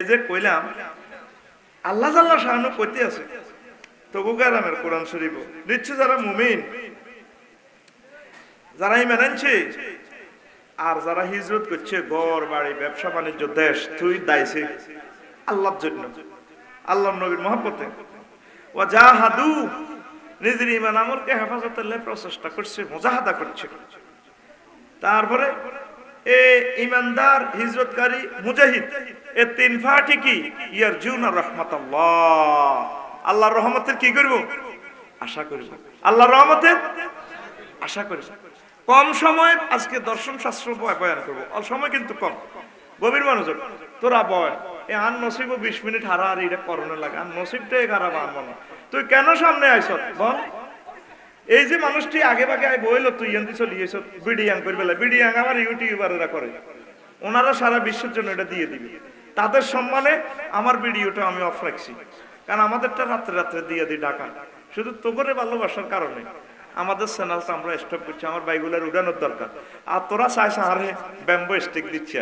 যে কইলাম আল্লাহ জাল্লাহ শাহানু কইতে আছে তবু গ্রামের কোরআন শরীফ নিশ্চয় যারা মুমিন, যারা ঈমান আনছে আর যারা হিজরত করছে, ঘর বাড়ি ব্যবসা বাণিজ্য দেশ তুই দাইছে আল্লাহর জন্য, আল্লাহর নবীর মহব্বতে, ওয়া জাহাদু নিজের ঈমান আমলকে হেফাজতের লাই প্রচেষ্টা করছে, মুজাহাদা করছে। তারপরে এই ঈমানদার হিজরতকারী মুজাহিদ এ তিন ফাটি কি ইয়ারজুনা রাহমাতাল্লাহ, আল্লাহর রহমতের কি করব? আশা করব, আল্লাহর রহমতের আশা করব। কম সময় আজকে দর্শন শাস্ত্র বয়ান করবো, সময় কিন্তু কম, গভীর মনোযোগ। তোরা বয় এ আন নসিব 20 মিনিট হারা আর এটা করোনা লাগে, আর নসিবটাই খারাপ আনবো না। তুই কেন সামনে আইস বল? এই যে মানুষটি আগে ভাগে আই বইলো তুই এনদি চলি এস বিডিয়াং করবে, বিডিয়াং আমার ইউটিউবাররা করে, ওনারা সারা বিশ্বের জন্য এটা দিয়ে দিবে। তাদের সম্মানে আমার ভিডিওটা আমি অফ রাখছি, কারণ আমাদেরটা রাত্রে রাত্রে দিয়ে দিই ঢাকা, শুধু তোকে ভালোবাসার কারণে আমাদের চ্যানেলটা আমরা স্টপ করছি। আমার বাইগুলার উড়ানোর দরকার, আর তোরা চাইছ আরে ব্যাম্বো স্টিক দিচ্ছে,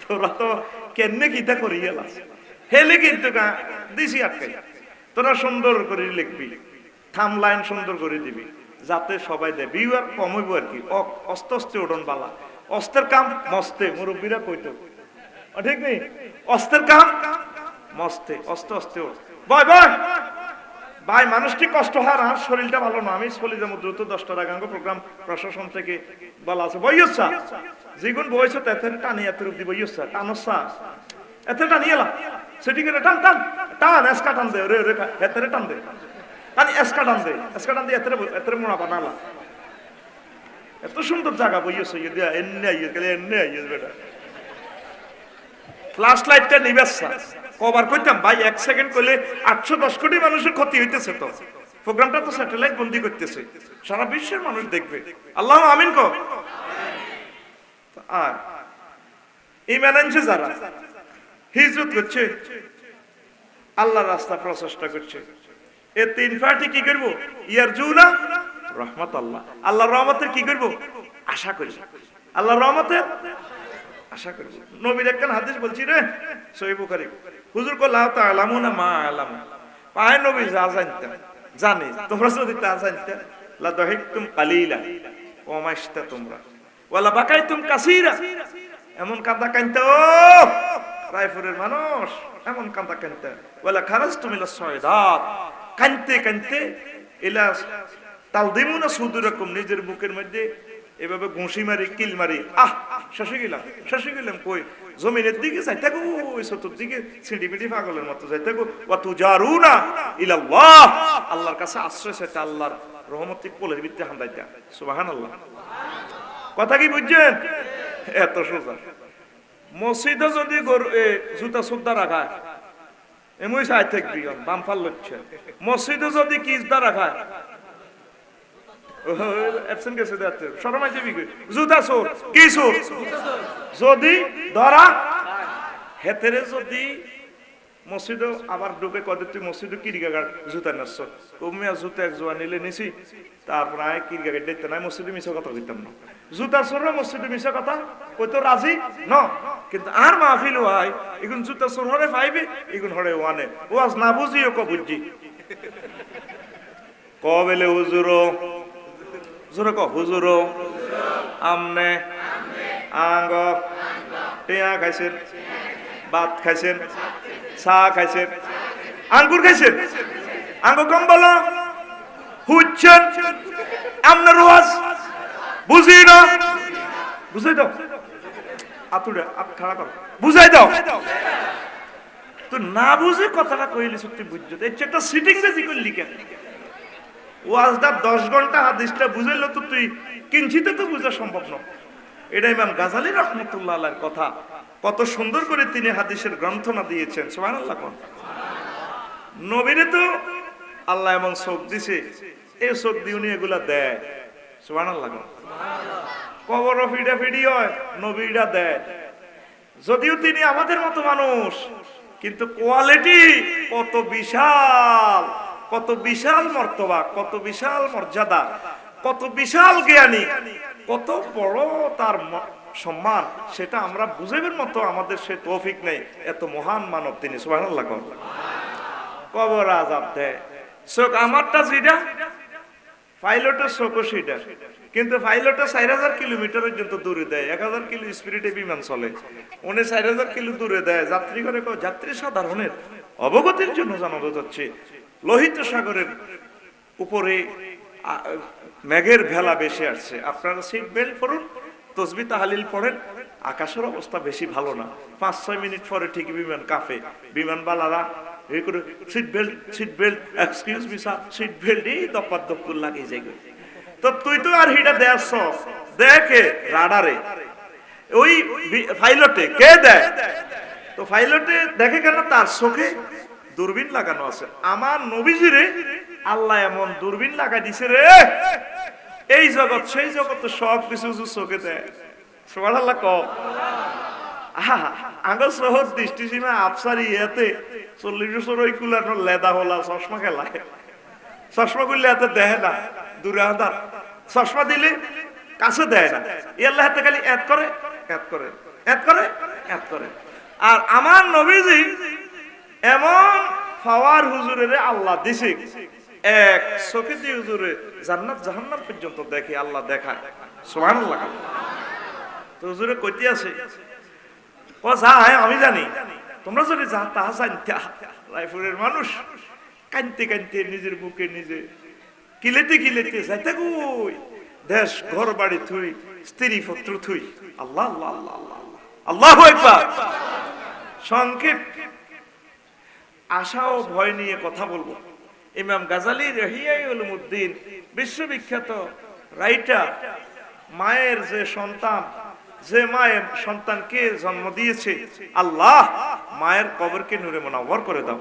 তোরা তো কেমনে কিতা করি গেলাস হেলে কিন্তু দিছি আটকে। তোরা সুন্দর করে লিখবি, থাম লাইন সুন্দর করে দিবি, যাতে সবাই দেয় ভিউয়ার কম হইব আর কি। অস্তে অস্তে উঠন বালা, অস্তের কাম মস্তে, মুরব্বীরা কইতো ঠিক নেই, অস্তের কাম মস্তে, অস্তে অস্তে উঠ। বয় বয় ভাই, মানুষটি কষ্ট হয় আর শরীরটা ভালো না, আমি চলে যাবো দ্রুত 10টার আগাঙ্গ প্রোগ্রাম প্রশাসন থেকে বলা আছে। বইয়সা যেগুন বইছ তেতে টানি এত রূপ দি বইয়সা টানসা এত টানি এলা সেটি করে টান টান টান এসকা টান দে রে রে এতরে টান দে টানি এসকা টান দে, এসকা টান দে এতরে এতরে মোড়া বানালা। এত সুন্দর জায়গা বইয়সা ইয়ে দিয়া এন্নে আইয়ে গেলে এন্নে আইয়ে বেটা ফ্ল্যাশ লাইটটা নিবেসা কভার করতাম ভাই, 1 সেকেন্ড করলে 810 কোটি মানুষের ক্ষতি হইতেছে। তো প্রোগ্রামটা তো স্যাটেলাইট বন্দি করতেছে, সারা বিশ্বের মানুষ দেখবে। আল্লাহ আমিন কো। আর ঈমান আনছে যারা, হিজরত করছে, আল্লাহর রাস্তা প্রচেষ্টা করছে, এ তিন ফাটি কি করব? ইয়ারজুনা রাহমাতাল্লাহ, আল্লাহর রহমতের কি করব? আশা করি, আল্লাহর রহমতের আশা করি। নবীর একখান হাদিস বলছি রে, সহিহ বুখারী, হুজুর কো লা তাআলামুনা মা আলাম, পায় নবী যা জানতেন জানি, তোমরা যদি তা জানতে লা দাহিকতুম কালিলা ওয়া মাশতা তোমরা ওয়ালা বাকাইতুম কাসীরা, এমন কাঁদা কাঁদতে ও রায়পুরের মানুষ, এমন কাঁদা কাঁদতে, ওয়ালা খারাজতুম ইলা সাইদাত, কাঁদতে কাঁদতে ইলা তালদিমুনা সুদুরাকুম, নিজের বুকের মধ্যে এভাবে ঘুষি মারি কিল মারি, শেষে গেলাম কই জমিনের দিকে যাইতে গো, ওই চতুর্দিকে সিঁড়িমিটি পাগলের মতো যাইতে গো, ওয়া তুজারুনা ইলাল্লাহ, আল্লাহর কাছে আশ্রয় চাইতে, আল্লাহর রহমতের কোলের ভিতরে হান্দাইতে। সুবহানাল্লাহ, কথা কি বুঝছেন? এত সোজা। মসজিদে যদি জুতা সুদ্ধা রাখায় এমনি চাই থাকবি বাম ফাল লচ্ছে, মসজিদে যদি কিজদা রাখায় যদি ধরা হেতেরে, যদি মসজিদ আবার ঢুকে কদে তুই মসজিদ কিরিগা জুতা নাচছ, কমিয়া জুতা এক জোয়া নিলে নিছি, তারপর আয় কিরিগা দেখতে নাই মসজিদে মিশা কথা কইতাম না, জুতার সরে মসজিদে মিশা কথা কই তো রাজি ন, কিন্তু আর মাহফিল হয় এগুন জুতা সর হরে পাইবে, এগুন হরে ওয়ানে ওয়াজ না বুঝিও ক বুঝি কবেলে হুজুরো জোরে ক হুজুরো আমনে আঙ্গ টিয়া খাইছেন, ভাত খাইছেন, চা খাইছেন, আঙ্গুর খাইছেন, আঙ্গ কম বলো হুচ্ছেন, আপনার ওয়াজ বুঝি না, বুঝাই দাও আতুরে আপ খাড়া কর, বুঝাই দাও তো না বুঝে কথাটা কইলি সত্যি বুঝছো, এই একটা সিটিং বেজি করলি কেন? ওয়াজটা 10 ঘন্টা হাদিসটা বুঝাইলো তো তুই কিঞ্চিতে তো বোঝা সম্ভব না। এটা ইমাম গাজালী রাহমাতুল্লাহ আলাইহির কথা, কত সুন্দর করে তিনি হাদিসের গ্রন্থনা দিয়েছেন। সুবহানাল্লাহ, নবীরে তো আল্লাহ এমন চোখ দিছে, এই চোখ দিয়ে উনি এগুলা দেয়। সুবহানাল্লাহ, কবর ফিডা ফিডি হয়, নবীরা দেয়, যদিও তিনি আমাদের মতো মানুষ, কিন্তু কোয়ালিটি কত বিশাল, কত বিশাল মর্তবা, কত বিশাল মর্যাদা, কত বিশাল জ্ঞানী, কত বড় তার সম্মান, সেটা আমরা বুঝাইবার মতো আমাদের সে তৌফিক নেই। এত মহান মানব তিনি, সুবহানাল্লাহ। কবর আযাব দেয় চোখ আমারটা যেটা, পাইলটের চোখও সেটা, কিন্তু পাইলটে 4000 কিলোমিটার পর্যন্ত দূরে দেয়, 1000 কিলো স্পিডে বিমান চলে, উনি 4000 কিলো দূরে দেয়। যাত্রী করে যাত্রী সাধারণের অবগতির জন্য জানানো যাচ্ছে, লোহিত সাগরের উপরে মেঘের ভেলা বেশি আসছে, আপনারা সিট বেল্ট পরুন, তসবিহ তাহলিল পড়েন। আকাশের অবস্থা বেশি ভালো না, 5-6 মিনিট পরে ঠিক বিমান কাঁপে, বিমান বালারা এই করে seat belt, seat belt, excuse me sir, seat belt, এই দপ্পার দপ্পুর লাগিয়ে যায়। তো তুই তো আর হিটা দেয়াস দেখে রাডারে, ওই পাইলটে কে দেয়? তো পাইলটে দেখে কেন? তার চোখে দূরবীন লাগানো আছে। আমার নবীজিরে আল্লাহ এমন দূরবীন লাগা দিছে রে, এই জগৎ সেই জগৎ সব কিছু চোখে দেয়। সুবহানাল্লাহ। আগর শহর দৃষ্টিসীমা আফসারি এতে 40 বছর ওই কুলানো লেদা হলা চশমা খেলায়, চশমা করলে এত দেয় না, দূরে আদার চশমা দিলে কাছে দেয় না, আল্লাহ হাতে খালি এত করে এত করে এত করে এত করে। আর আমার নবীজি এমন পাওয়ার হুজুরের আল্লাহ দিছে, এক চোখে দিয়ে হুজুরে জান্নাত জাহান্নাম পর্যন্ত দেখে আল্লাহ দেখায়। সুবহানাল্লাহ। তো হুজুরে কইতে আছে, ও যা আমি জানি, তোমরা যদি যা তা জানতা, রায়পুরের মানুষ কানতে কানতে নিজের বুকে নিজে কিলেতে কিলেতে যাইতে কই, দেশ ঘর বাড়ি থুই, স্ত্রী পুত্র থুই, আল্লাহ আল্লাহ আল্লাহ আল্লাহ আল্লাহু আকবার। সংক্ষেপ আশা ও ভয় নিয়ে কথা বলবো। ইমাম গাজালি ইহইয়া উলুমউদ্দিন, বিশ্ববিখ্যাত রাইটার, মায়ের যে সন্তান, যে মায়ের সন্তানকে জন্ম দিয়েছে, আল্লাহ মায়ের কবরকে নূরে মুনাওয়ার করে দাও।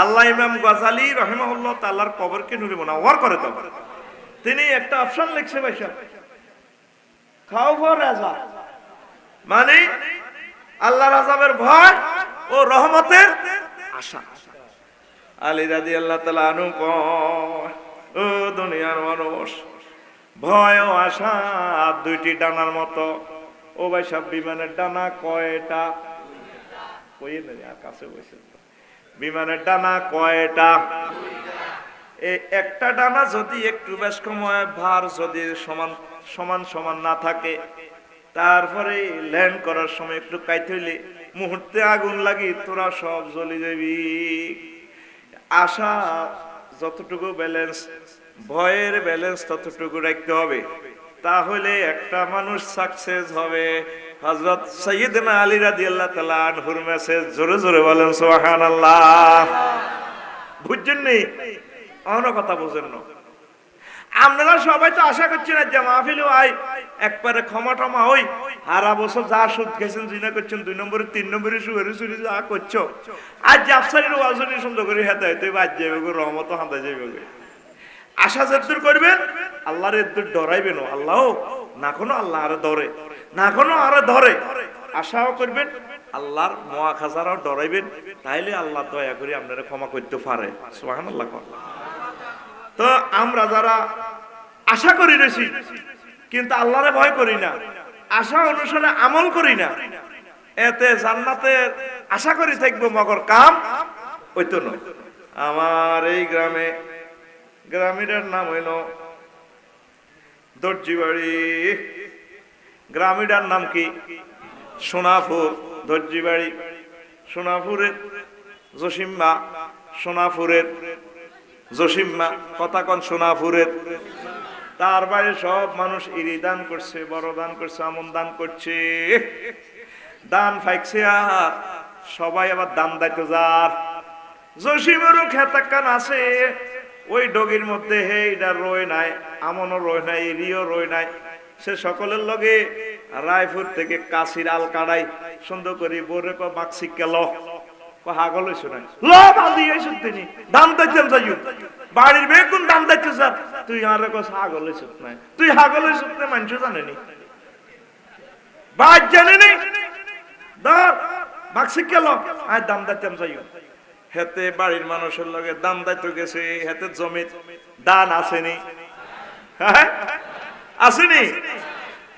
আল্লাহ ইমাম গাজালি রাহিমাহুল্লাহ তাআলার কবরকে নূরে মুনাওয়ার করে দাও। তিনি একটা অপশন লিখছে ভাইসা, খাওফ রাজা, মানে আল্লাহর আযাবের ভয় ও রহমতের আশা। আলী রাদিয়াল্লাহু তাআলা আনহু কয়, ও দুনিয়ার মানুষ, ভয় ও আশা দুইটি ডানার মতো। ও ভাই সব বিমানের ডানা কয়টা? কই না কাছে বসে, বিমানের ডানা কয়টা? এই একটা ডানা যদি একটু বেশ সময় ভার যদি সমান সমান সমান না থাকে, তারপরে ল্যান্ড করার সময় একটু কাইতে হইলে মুহূর্তে আগুন লাগি তোরা সব জ্বলে যাবি। আশা যতটুকু ব্যালেন্স, ভয়ের ব্যালেন্স ততটুকু রাখতে হবে, তাহলে একটা মানুষ সাকসেস হবে। হযরত সাইয়েদনা আলী রাদিয়াল্লাহু তাআলা আনহুর মেসেজ জোরে জোরে বলেন সুবহানাল্লাহ। বুঝছেন নি? অন্য কথা বুঝেন না। আপনারা সবাই তো আশা করছেন যে মাহফিলে আই একবারে ক্ষমা টমা হই, হারা বছর যা সুদ খেয়েছেন, জিনা করছেন, 2 নম্বরে 3 নম্বরে সুরে সুরে যা করছো, আজ আফসারির ওয়াজনি সুন্দর করে হেতে হেতে বাজ যাবে গো, রহমত হাঁদা যাবে গো। আশা যদ্দূর করবেন আল্লাহর এদ্দূর ডরাইবেন, আল্লাহ না কোনো আল্লাহ আরে ধরে, না কোনো আরে ধরে। আশাও করবেন, আল্লাহর মুআখাযারাও ডরাইবেন, তাইলে আল্লাহ দয়া করে আপনারা ক্ষমা করতে পারে। সুবহানাল্লাহ। তো আমরা যারা আশা করি রয়েছি কিন্তু আল্লাহরে ভয় করি না, আশা অনুসারে আমল করি না, এতে জান্নাতের আশা করি থাকবো, মগর কাম হইতো না। আমার এই গ্রামে, গ্রামীণের নাম হইল দর্জিবাড়ি, গ্রামীণের নাম কি? সোনাপুর। দর্জিবাড়ি সোনাপুরের জসিম্মা, সোনাপুরের জসিম্মা, কথা কন সোনাপুরের। তার বাইরে সব মানুষ ইরি দান করছে, বড় দান করছে, আমন দান করছে, দান ফাইকছে। আর সবাই আবার দান দাইতে যার। জসিমেরও খেতাকান আছে, ওই ডগির মধ্যে হে এটা রয় নাই, আমনও রয় নাই, ইরিও রয় নাই। সে সকলের লগে রায়পুর থেকে কাশির আল কাড়াই সুন্দর করে বোরে মাক্সি কেল হাগল হইছো না, লো বাদি হইছো তিনি দাম দাইতেন যাইও বাড়ির বেগুন দাম দাইতে স্যার, তুই আরে কস হাগল হইছো না, তুই হাগল হইছো না, মানুষ জানেনি, বাদ জানেনি, ধর মাক্সি কেল আয় দাম দাইতেন যাইও। হেতে বাড়ির মানুষের লগে দাম দাইতে গেছে, হেতে জমি দান আসেনি, হ্যাঁ আসেনি।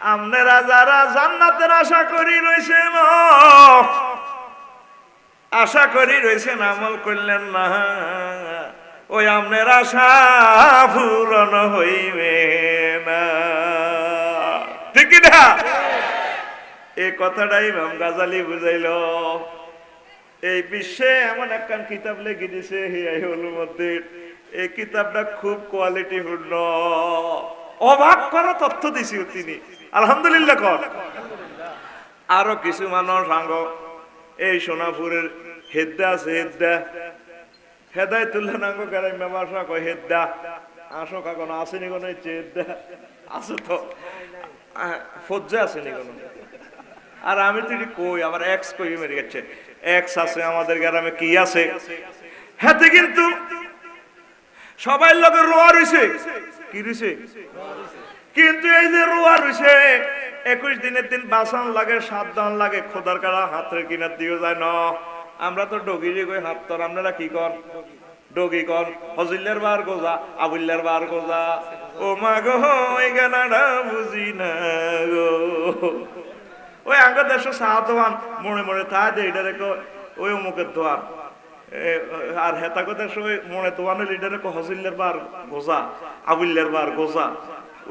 আপনারা যারা জান্নাতের আশা করি রয়েছেন, আশা করি রয়েছেন, আমল করলেন না, ওই আপনার আশা পূরণ হইবে না। ঠিক না? এই কথাটাই ইমাম গাজালি বুঝাইল। এই বিশ্বে এমন একখান কিতাব লেগে দিছে হিয়াউল উলুমদ্দিন, এই কিতাবটা খুব কোয়ালিটিপূর্ণ, অবাক করা তথ্য দিছি তিনি। আলহামদুলিল্লাহ কর। আরো কিছু মানুষ সাঙ্গ এই সোনাপুরের হেদ্দা আছে, হেদ্দা হেদায়তুল্লাহ নাঙ্গ গ্রাম ভাষা কয় হেদ্দা। আসো কাকন আসেনি কোনো হেদ্দা আছে তো, ফজ্জা আসেনি কোনো। আর আমি তো কই আমার এক্স কই মেরে গেছে, এক্স আছে আমাদের গ্রামে, কি আছে হাতে, কিন্তু সবাই লোকের রোয়া রইছে, কি রইছে, কিন্তু এই যে রোয়া রইছে 21 দিনের দিন বাসান লাগে, 7 দান লাগে, খোদার কারা হাতের কিনার দিও যায় না। আমরা তো ডগিরে কই হাত তোর, আপনারা কি কর ডগি কর, হজিল্লার বার গোজা, আবুল্লার বার গোজা। ও মা গো ওই গানাটা বুঝি না গো। ওই আঙ্গ দেশ সাহাতোয়ান মনে মনে থাই দে এটা রেখো ওই অমুকের দোয়ার, আর হেতাকো দেশ ওই মনে তোয়ানো লিডারে কো হজিল্লার বার গোজা, আবুল্লার বার গোজা।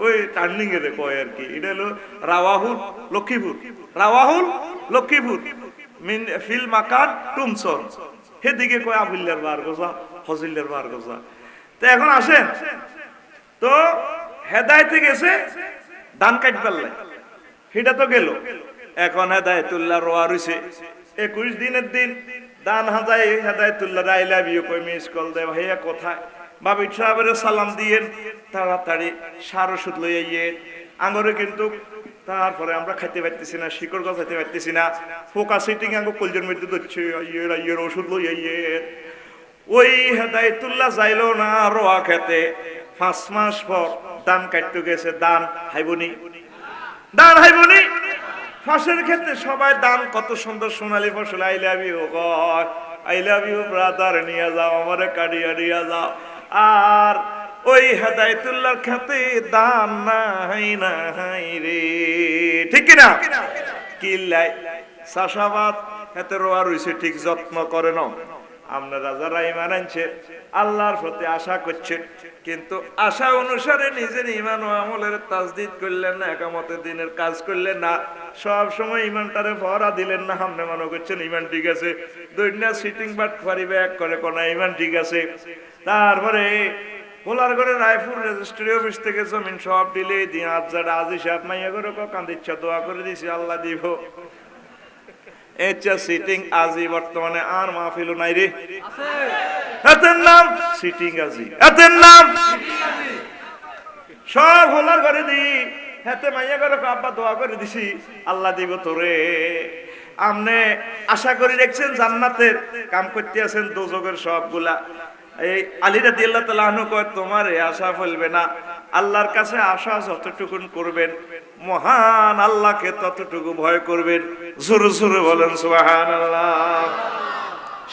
ওই টার্নিং এ কয় আর কি। এটা হলো রাওয়াহুল লক্ষ্মীপুর, রাওয়াহুল লক্ষ্মীপুর মিন ফিল মাকান টুমসর, সেদিকে কয় আবুল্লার বার গোজা, হজিল্লার বার গোজা। তো এখন আসেন তো হেদায়েতে গেছে ধান কাটবার লাই, সেটা তো গেল। এখন হেদায়েতুল্লাহ রোয়া রইছে 21 দিনের দিন দান হাজাই, হেদায়েতুল্লাহ আই লাভ ইউ কই মিস কল দে, ভাইয়া কোথায়, বাবির সাহেবের সালাম দিয়েন, তাড়াতাড়ি সার ওষুধ লই আইয়ে আঙ্গরে। কিন্তু তারপরে আমরা খাইতে পারতেছি না, শিকড় গাছ খাইতে পারতেছি না, ফোকা সিটিং আঙ্গ কলজের মধ্যে ধরছে, আইয়ের আইয়ের ওষুধ লই আইয়ে। ওই হেদায়েতুল্লাহ যাইলো না রোয়া খেতে, 5 মাস পর দান কাটতে গেছে, দান হাইবনি, দান হাইবনি। ফসলের ক্ষেত্রে সবাই দান কত সুন্দর সোনালী ফসল, আই লাভ ইউ কয়, আই লাভ ইউ ব্রাদার, নিয়ে যাও আমারে কাটিয়া নিয়ে যাও। আর ওই হেদায়েতুল্লাহর খেতে দান নাই নাই রে, ঠিক না? কিল্লাই চাষাবাদ এতে রোয়া রইছে, ঠিক যত্ন করে নাও। আপনারা যারা ঈমান আনছে, আল্লাহর প্রতি আশা করছেন, কিন্তু আশা অনুসারে নিজের ঈমান ও আমলের তাজদীদ করলেন না, একামতে দিনের কাজ করলেন না, সব সময় ঈমানটারে ভরা দিলেন না। আপনি মনে করছেন ঈমান ঠিক আছে, দুইটা সিটিং বাট ফারিবে এক করে কোনা ঈমান ঠিক আছে। তারপরে পোলার করে রায়পুর রেজিস্ট্রি অফিস থেকে জমিন সব দিলে দিয়ে আজাটা আজি সাহেব মাইয়া করে কান্দিচ্ছা দোয়া করে দিছি, আল্লাহ দিব। সিটিং আজি বর্তমানে আর মাহফিল নাই রে, এতের নাম সিটিং আজি, এতের নাম সব হোলার করে দি, হাতে মাইয়া করে আব্বা দোয়া করে দিছি, আল্লাহ দিব তোরে। আমনে আশা করে দেখছেন জান্নাতের, কাম করতে আছেন দোজখের সবগুলা। এই আলী রাদিয়াল্লাহু তাআলা আনহু কয় তোমার এই আশা ফেলবে না, আল্লাহর কাছে আশা যতটুকুন করবেন, মহান আল্লাহকে ততটুকু ভয় করবেন। জোরে জোরে বলেন সুবহানাল্লাহ।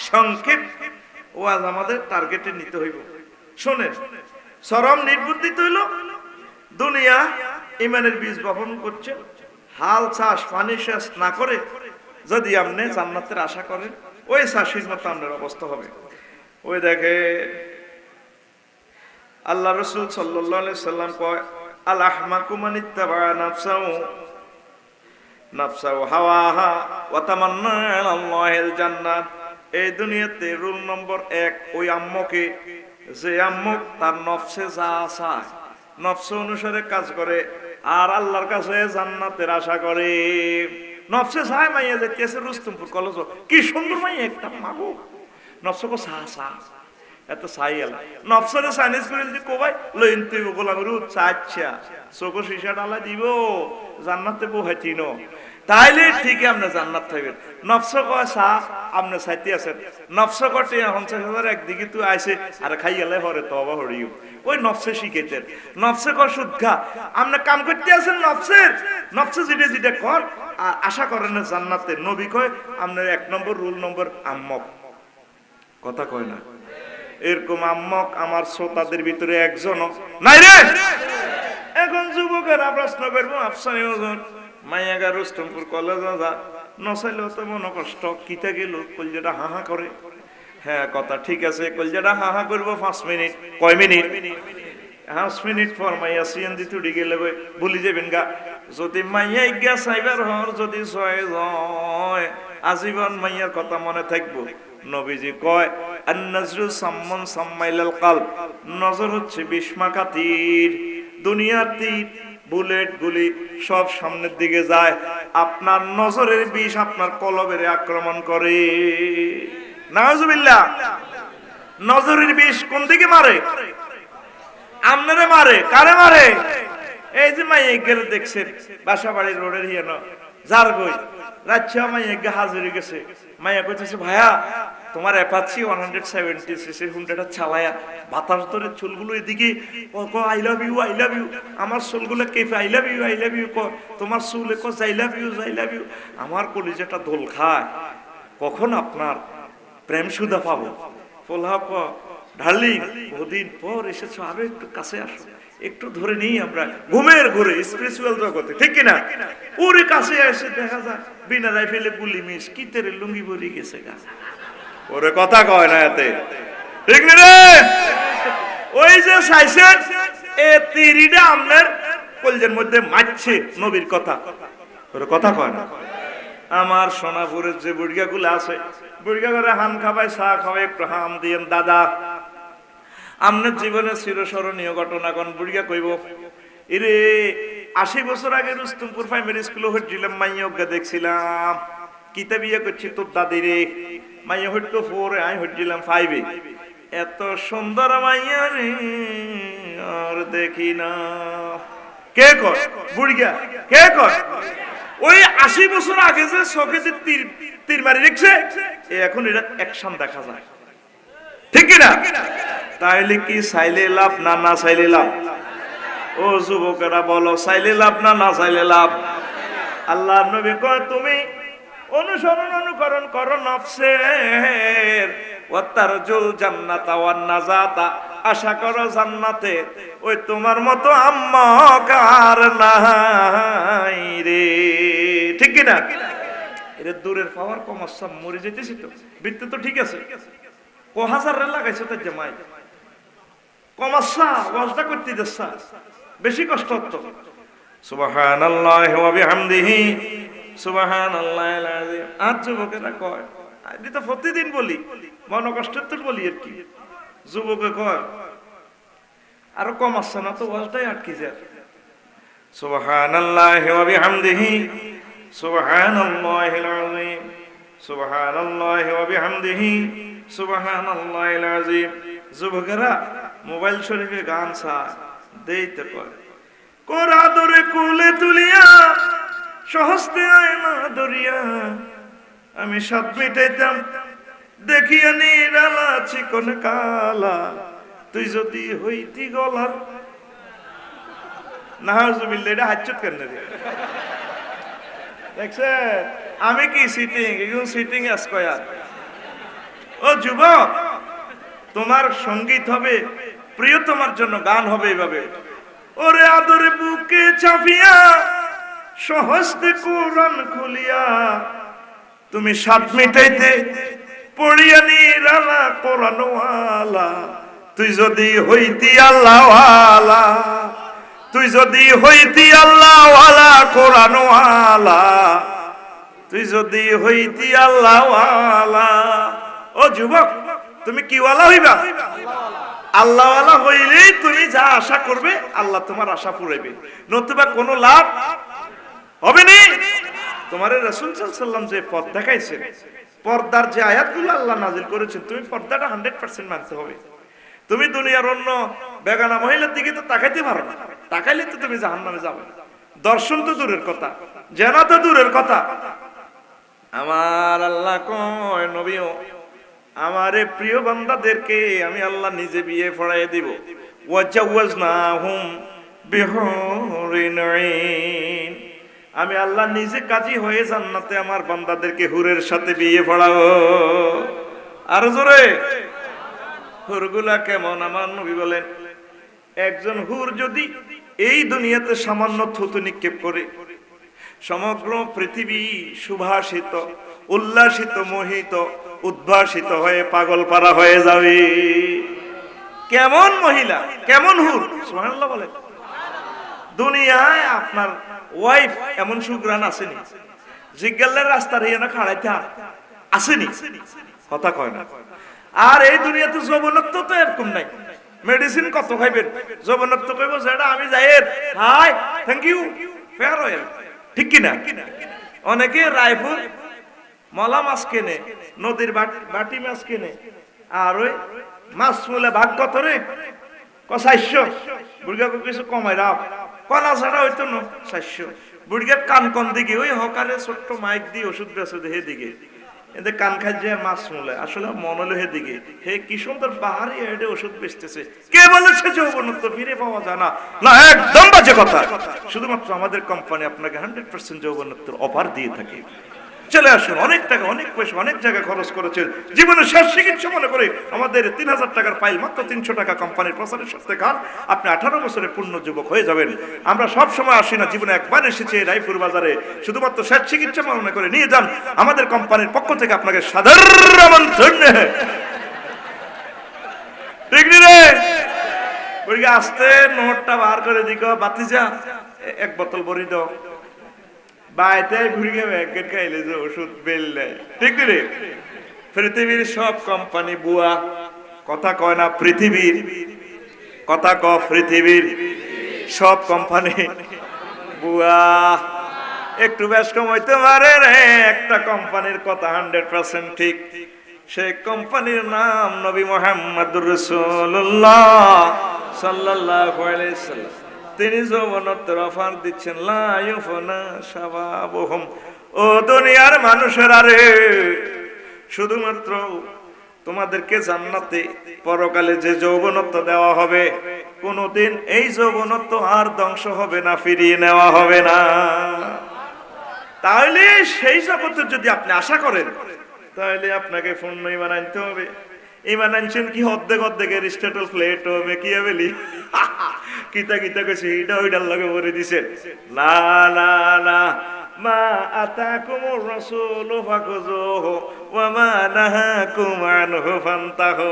সংক্ষেপ ওয়াজ আমাদের টার্গেটে নিতে হইব। শোনেন, চরম নির্বুদ্ধিত হইল দুনিয়া ইমানের বীজ বপন করছে, হাল চাষ পানি শেষ না করে যদি আপনি জান্নাতের আশা করেন, ওই চাষির মতো আপনার অবস্থা হবে। ওই দেখে আল্লাহ রাসূল সাল্লাল্লাহু আলাইহি সাল্লাম কয়, আল আহমাকু মান ইত্তাবা নাফসাহু হাওয়াহা ওয়া তামান্না আলাল্লাহিল জান্নাত। এই দুনিয়াতে রুল নম্বর 1 ওই আম্মকে, যে আম্মক তার নফসে যা চায়, নফস অনুসারে কাজ করে, আর আল্লাহর কাছে জান্নাতের আশা করে। নফসে চায় মাইয়া যাইতেছে রুস্তমপুর কলেজ, কি সুন্দর মাইয়া একটা মাগো, নফসকে সা সা এত চাই এলা, নফসরে চাইনিজ করে যদি কোবাই লইন তুই গোলাম রুদ চাচ্ছা চোখ শিশা ডালা দিব, জান্নাতে বহাইতি ন, তাইলে ঠিকই আপনি জান্নাত থাকবেন। নফস কয় চা আপনি চাইতে আছেন, নফস কটে 50,000 একদিকে তুই আইসে আর খাই গেলে হরে তবা হরিও, ওই নফসে শিখেছেন। নফসে কয় সুদঘা আপনি কাম করতে আছেন, নফসের নফসে যেটা যেটা কর আশা করেন জান্নাতে। নবী কয় আপনার 1 নম্বর রুল নম্বর আম্মক, কথা কয় না, এরকম আম্মক আমার শ্রোতাদের ভিতরে একজনও নাই রে। এখন যুবকেরা প্রশ্ন করবো আফসানি ওজন মাইয়াগা রুস্তমপুর কলেজ যা নসাইলেও তো মনে কষ্ট কিতা গেল কলজাটা হাহা করে। হ্যাঁ কথা ঠিক আছে, কলজাটা হাহা করবো 5 মিনিট। কয় মিনিট? 5 মিনিট পর মাইয়া সিএনজি তুড়ি গেলে বলি যাবেন গা। যদি মাইয়া ইজ্ঞা সাইবার হর যদি ছয় হয় আজীবন মাইয়ার কথা মনে থাকবো। নবীজি কয় আন-নজরু সাম্মুন সাম্মাইলাল কলব, নজর হচ্ছে বিস্মাকা তীর, দুনিয়ার তীর, বুলেট গুলি সব সামনের দিকে যায়, আপনার নজরের বিষ আপনার কলবের আক্রমণ করে। নাউজুবিল্লাহ। নজরের বিষ কোন দিকে মারে? আপনারে মারে। কারে মারে? এই যে মাইয়া দেখছেন বাসা বাড়ির রোডের হিয়ান যার গই রাজ্য মাইয়া হাজির গেছে। মাইয়া কইতেছে ভাইয়া তোমার অ্যাপাচি 170 সিসির হুন্ডাটা চালায়া বাতাস ধরে চুলগুলো এদিকে I love you I love you, আমার চুলগুলো কেফে আই লাভ ইউ তোমার চুলে আই লাভ ইউ। আমার কলিজাটা দোল খায়, কখন আপনার প্রেম সুধা পাবো। ফোলা ডার্লিং বহুদিন পর এসেছো, আরো একটু কাছে আসো, একটু ধরে নিই আমরা ঘুমের ঘুরে স্পিরিচুয়াল জগতে, ঠিক কিনা? ওরে কাছে এসে দেখা যায় বিনা রাইফেলে গুলি মিস কি তেরে লুঙ্গি ভরি গেছে গা। ওরে কথা কয় না এতে, ঠিক না রে? ওই যে সাইসেন এ তিরিটা আপনার কলজের মধ্যে মারছে নবীর কথা। ওরে কথা কয় না। আমার সোনাপুরের যে বুড়িয়া গুলো আছে, বুড়িয়া করে হাম খাবাই চা খাওয়াই একটু হাম দিয়েন দাদা। আপনার জীবনে চিরস্মরণীয় ঘটনা কোন? বুড়িয়া কইব এরে 80 বছর আগে রুস্তমপুর প্রাইমারি স্কুলে হচ্ছিলাম, মাইয়া দেখছিলাম কিতা বিয়ে করছি তোর দাদি রে। মাইয়া হইতো 4 আমি হচ্ছিলাম 5। এত সুন্দর মাইয়া রে আর দেখি না। কে কর? বুড়িয়া। কে কর? ওই 80 বছর আগে যে চোখে তীর মারি দেখছে এখন এটা অ্যাকশন দেখা যায়, ঠিক কিনা? তাইলে কি চাইলে লাভ না না চাইলে লাভ? ও যুবকেরা বলো চাইলে লাভ না না চাইলে লাভ? আল্লাহর নবী কয় তুমি অনুকরণ করো নফসের, ওয়াতারজুল জান্নাতা ওয়ান নাজাতা, আশা করো জান্নাতে। ওই তোমার মতো আম্মা কার নাই রে, ঠিক কিনা? এর দূরের পাওয়ার সমস্যা মরে যেতেছি তো, বৃত্তি তো ঠিক আছে, ক হাজার রে লাগাইছো তার জামাই কমাচ্ছা ওয়াজটা করতে যাচ্ছা, বেশি কষ্ট হতো। সুবহানাল্লাহি ওয়া বিহামদিহি সুবহানাল্লাহিল আযীম। আজ যুবকেরা কয় আমি তো প্রতিদিন বলি, মন কষ্টের তো বলি আর কি। যুবকে কয় আরো কম আসছে না তো, ওয়াজটাই আটকে যায়। সুবহানাল্লাহি ওয়া বিহামদিহি সুবহানাল্লাহিল আযীম সুবহানাল্লাহি ওয়া বিহামদিহি সুবহানাল্লাহিল আযীম। যুবকেরা মোবাইল শরীফে গান চায় দেইতে পারে, কোরা দরে কুলে তুলিয়া সহস্তে আয়না দরিয়া, আমি সাত মিটাইতাম দেখিয়া নিরালা চিকন কালা, তুই যদি হইতি গলার। নাউজুবিল্লাহ, এটা হাজ্জত কেন রে? দেখছেন আমি কি সিটিং, এখন সিটিং স্কয়ার। ও যুবক, তোমার সঙ্গীত হবে প্রিয়, তোমার জন্য গান হবে এইভাবে, ওরে আদরে বুকে চাপিয়া সহস্তে কোরআন খুলিয়া, তুমি সাত মিটাইতে পড়িয়া নিরালা কোরআন ওয়ালা, তুই যদি হইতি আল্লাহ ওয়ালা, তুই যদি হইতি আল্লাহ ওয়ালা কোরআন ওয়ালা, তুই যদি হইতি আল্লাহ ওয়ালা। ও যুবক, তুমি কি ওয়ালা হইবা? আল্লাহ ওয়ালা হইলেই তুমি যা আশা করবে আল্লাহ তোমার আশা পুরাইবে, নতুবা কোনো লাভ হবে না। তোমার রাসূল সাল্লাল্লাহু আলাইহি ওয়াসাল্লাম যে পথ দেখাইছেন, পর্দার যে আয়াতগুলো আল্লাহ নাযিল করেছেন, তুমি পর্দাটা 100% মানতে হবে। তুমি দুনিয়ার অন্য বেগানা মহিলার দিকে তো তাকাইতে পারো না, তাকাইলে তো তুমি জাহান্নামে যাবে। দর্শন তো দূরের কথা, জানা তো দূরের কথা। আমার আল্লাহ কয় নবীও আমারে প্রিয় বান্দাদেরকে আমি আল্লাহ নিজে বিয়ে পড়াই দিব। ওয়াজাওয়াজনাহুম বিহুরিন আইন, আমি আল্লাহ নিজে কাজী হয়ে জান্নাতে আমার বান্দাদেরকে হুরের সাথে বিয়ে পড়াবো। আর জোরে, হুরগুলা কেমন? আমার নবী বলেন একজন হুর যদি এই দুনিয়াতে সামান্য থুতু নিক্ষেপ করে সমগ্র পৃথিবী সুভাষিত, উল্লাসিত, মোহিত, উদ্ভাসিত হয়ে পাগল পারা হয়ে যাবে। কেমন মহিলা, কেমন হুর, সুবহানাল্লাহ বলে। দুনিয়ায় আপনার ওয়াইফ এমন সুগ্রাণ আসেনি, জিজ্ঞালের রাস্তার ইয়ে না খাড়াইতে আসেনি, কথা কয় না। আর এই দুনিয়াতে যৌবনত্ব তো এরকম নাই। মেডিসিন কত খাইবেন, যৌবনত্ব কইব যেটা আমি যাই hi thank you fair oil, ঠিক কিনা? অনেকে রায়পুর মলা মাছ কেনে, নদীর বাটি মাছ কেনে, আর ওই মাছ মূলে ভাগ কত রে, 400, বুড়িগা কিছু কমাই রাও, কলা ছাড়া হইতো না 400। বুড়িগার কান কন দিকে ওই হকারে ছোট্ট মাইক দিয়ে ওষুধ বেছে হে দিকে, এদের কান খাই যে মাছ মূলে আসলে মন হলো হে দিকে, হে কি সুন্দর পাহাড়ি হেডে ওষুধ বেচতেছে। কে বলেছে যৌবনত্ব ফিরে পাওয়া যায় না? না, একদম বাজে কথা। শুধুমাত্র আমাদের কোম্পানি আপনাকে 100% যৌবনত্বের অফার দিয়ে থাকে। চলে আসুন, অনেক টাকা, অনেক পয়সা, অনেক জায়গায় খরচ করেছেন, জীবনের শেষ চিকিৎসা মনে করে আমাদের 3000 টাকার ফাইল মাত্র 300 টাকা কোম্পানির প্রচারের সাথে খান, আপনি 18 বছরের পূর্ণ যুবক হয়ে যাবেন। আমরা সব সময় আসি না, জীবনে একবার এসেছি রায়পুর বাজারে, শুধুমাত্র শেষ চিকিৎসা মনে করে নিয়ে যান। আমাদের কোম্পানির পক্ষ থেকে আপনাকে সাধারণ আমন্ত্রণ। ঠিক রে বুড়িকে আসতে নোটটা বার করে দিক, বাতিজা এক বোতল বড়ি দাও, বাইতে ঘুরিয়ে ব্যাগেট খাইলে যে ওষুধ বেল নেয়, ঠিক রে? পৃথিবীর সব কোম্পানি বুয়া, কথা কয় না, পৃথিবীর কথা ক, পৃথিবীর সব কোম্পানি বুয়া। একটু বেশ কম হইতে পারে রে, একটা কোম্পানির কথা 100% ঠিক। সেই কোম্পানির নাম নবী মুহাম্মদুর রাসূলুল্লাহ সাল্লাল্লাহু আলাইহি সাল্লাম। তিনি যৌবনত্বের অফার দিচ্ছেন, লা ইউফনা শাবাবুহুম। ও দুনিয়ার মানুষেরা রে, শুধুমাত্র তোমাদেরকে জান্নাতে পরকালে যে যৌবনত্ব দেওয়া হবে, কোনোদিন এই যৌবনত্ব আর ধ্বংস হবে না, ফিরিয়ে নেওয়া হবে না। তাহলে সেই জগতের যদি আপনি আশা করেন, তাহলে আপনাকে পূর্ণ ঈমান আনতে হবে। ঈমান আনছেন কি অর্ধেক অর্ধেক এরিস্টটল প্লেট হবে কি বলি কিতা কিতা কইছে এটা ওইটার লগে ভরে দিছেন। না না না, মা আতাকুমুর রাসূলু ফাখুযুহু ওয়া মা নাহাকুম আনহু ফান্তাহু।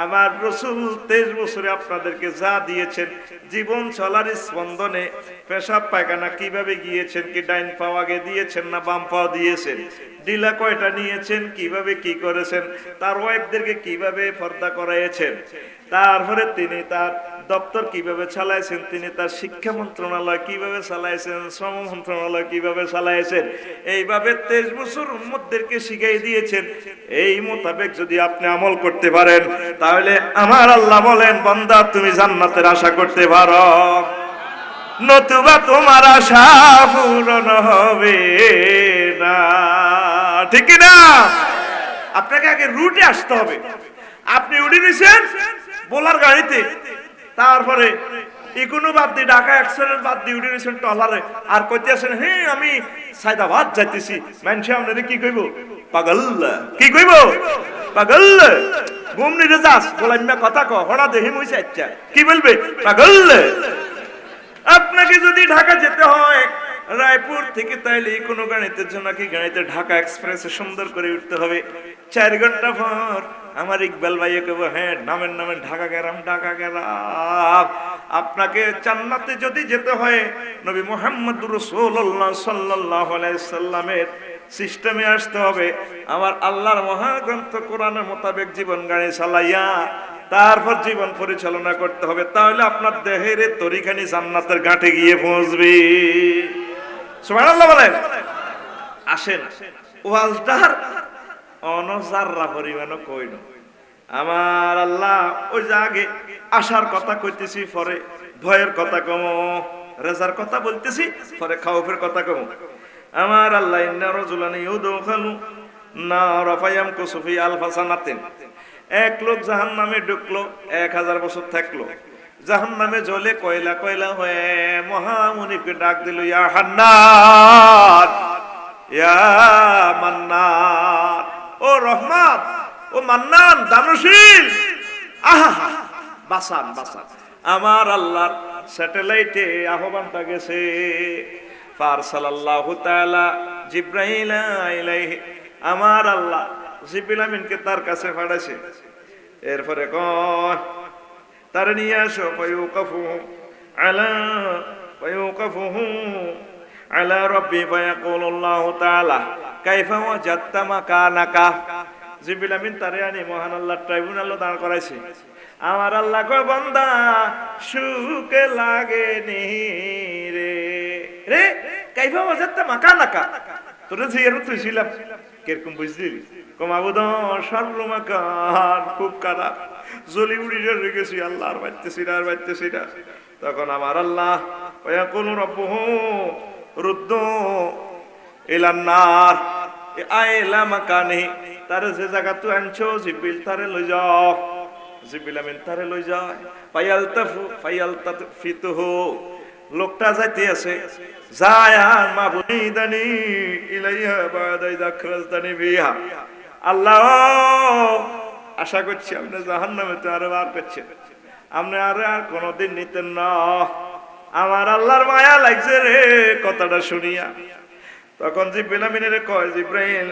আমার রাসূল 23 বছরে আপনাদেরকে যা দিয়েছেন, জীবন চলার স্পন্দনে পেশাব পায়খানা কিভাবে গিয়েছেন, কি ডাইন পাও আগে দিয়েছেন না বাম পাও দিয়েছেন, ডিলা কয়টা নিয়েছেন, কিভাবে কি করেছেন, তার ওয়াইফদেরকে কিভাবে পর্দা করাইয়েছেন, তারপরে তিনি তার দপ্তর কিভাবে চালাইছেন, তিনি তার শিক্ষা মন্ত্রণালয় কিভাবে চালাইছেন, শ্রম মন্ত্রণালয় কিভাবে চালাইছেন, এইভাবে 23 বছর উম্মতদেরকে শিখাই দিয়েছেন। এই মোতাবেক যদি আপনি আমল করতে পারেন, তাহলে আমার আল্লাহ বলেন, বান্দা তুমি জান্নাতের আশা করতে পারো, নতুবা তোমার আশা পূরণ হবে না, ঠিক না? আপনাকে আগে রুটে আসতে হবে। আপনি উঠে নিছেন বোলার গাড়িতে, তারপরে ইকোনো বাদ দিয়ে ঢাকা এক্সপ্রেস বাদ দিয়ে উঠে নিছেন টলারে, আর কইতে আছেন হ্যাঁ আমি সায়দাবাদ যাইতেছি। মানুষ আপনাদের কি কইব? পাগল। কি কইব? পাগল। ঘুমনি রে যাস বলাইমা কথা ক, হড়া দেহি মইছে আচ্ছা কি বলবে? পাগল। আপনাকে যদি ঢাকা যেতে হয় রায়পুর থেকে, তাইলে কোনো গাড়িতে জোনাকি গাড়িতে ঢাকা এক্সপ্রেসে সুন্দর করে উঠতে হবে। 4 ঘন্টা পর আমার ইকবাল ভাইকে কইব, হ্যাঁ নামেন নামেন, ঢাকা গেলাম, ঢাকা গেলাম। আপনাকে জান্নাতে যদি যেতে হয়, নবী মুহাম্মদুর রাসূলুল্লাহ সাল্লাল্লাহু আলাইহি সাল্লামের সিস্টেমে আসতে হবে। আমার আল্লাহর মহাগ্রন্থ কোরআনের মোতাবেক জীবন গাড়ি চালাইয়া তারপর জীবন পরিচালনা করতে হবে, তাহলে আপনার দেহের তরিখানি জান্নাতের ঘাটে গিয়ে পৌঁছবে। সুবহানাল্লাহ বলেন। আসেন ওয়াজদার অনজাররা পরিমাণও কই না। আমার আল্লাহ ওই যে আগে আশার কথা কইতেছি, পরে ভয়ের কথা কম, রেজার কথা বলতেছি, পরে খাউফের কথা কম। আমার আল্লাহ ইন্না রাজুলান ইউদখালু নার ফায়ামকুসু ফি আলফা সানাতিন। এক লোক জাহান্নামে ঢুকলো, 1000 বছর থাকলো, জাহান্নামে জ্বলে কয়লা কয়লা হয়ে মহামুনিকে ডাক দিল, ইয়া হান্নান, ইয়া মান্নান, ও রহমান, ও মান্নান, দানশীল, আহা বাসান বাসান। আমার আল্লাহর স্যাটেলাইটে আহ্বানটা গেছে। ফারসালাল্লাহু তাআলা জিবরাইল ইলাইহি, আমার আল্লাহ জিবরিল আমিনকে তার কাছে পাঠাইছে। এরপরে কয় তারে নিয়ে আসো, ফায়ুকাফুহু আলা রাব্বি ফায়াকুলুল্লাহু তাআলা কাইফা ওয়াজাদতা মাকানাকা। জিবরিল আমিন তারে আনি মহান আল্লাহর ট্রাইব্যুনালে দাঁড় করাইছে। আমার আল্লাহ কয় বান্দা সুখে লাগেনি রে রে, কাইফা ওয়াজাদতা মাকানাকা, তোরে জিয়ারত হইছিলাম কিরকম বুঝলি? কমাবুদ সর্বমাকান খুব খারাপ, জলি উড়ি গেছি, আল্লাহর বাইতেছি না। তখন আমার আল্লাহ ওয়াকুলু রাব্বুহু রুদ্দু ইলান নার আইলা মাকানি, তারে যে জায়গা তুই আনছো জিবরিল তারে লই যাও। জিবরিল আমিন তারে লই যায়। ফায়ালতাফিতুহু, লোকটা যাইতে আছে, যায় আর মাবুদানি ইলাইহা বাদা ইযা খরাজতানি বিহা। আল্লাহ আশা করছি আপনি জাহান্নামে তো আরে বার করছেন, আপনি আরে আর কোনদিন নিতেন না। আমার আল্লাহর মায়া লাগছে রে কথাটা শুনিয়া। তখন জিবরিল আমিনের কয়, জিবরাইল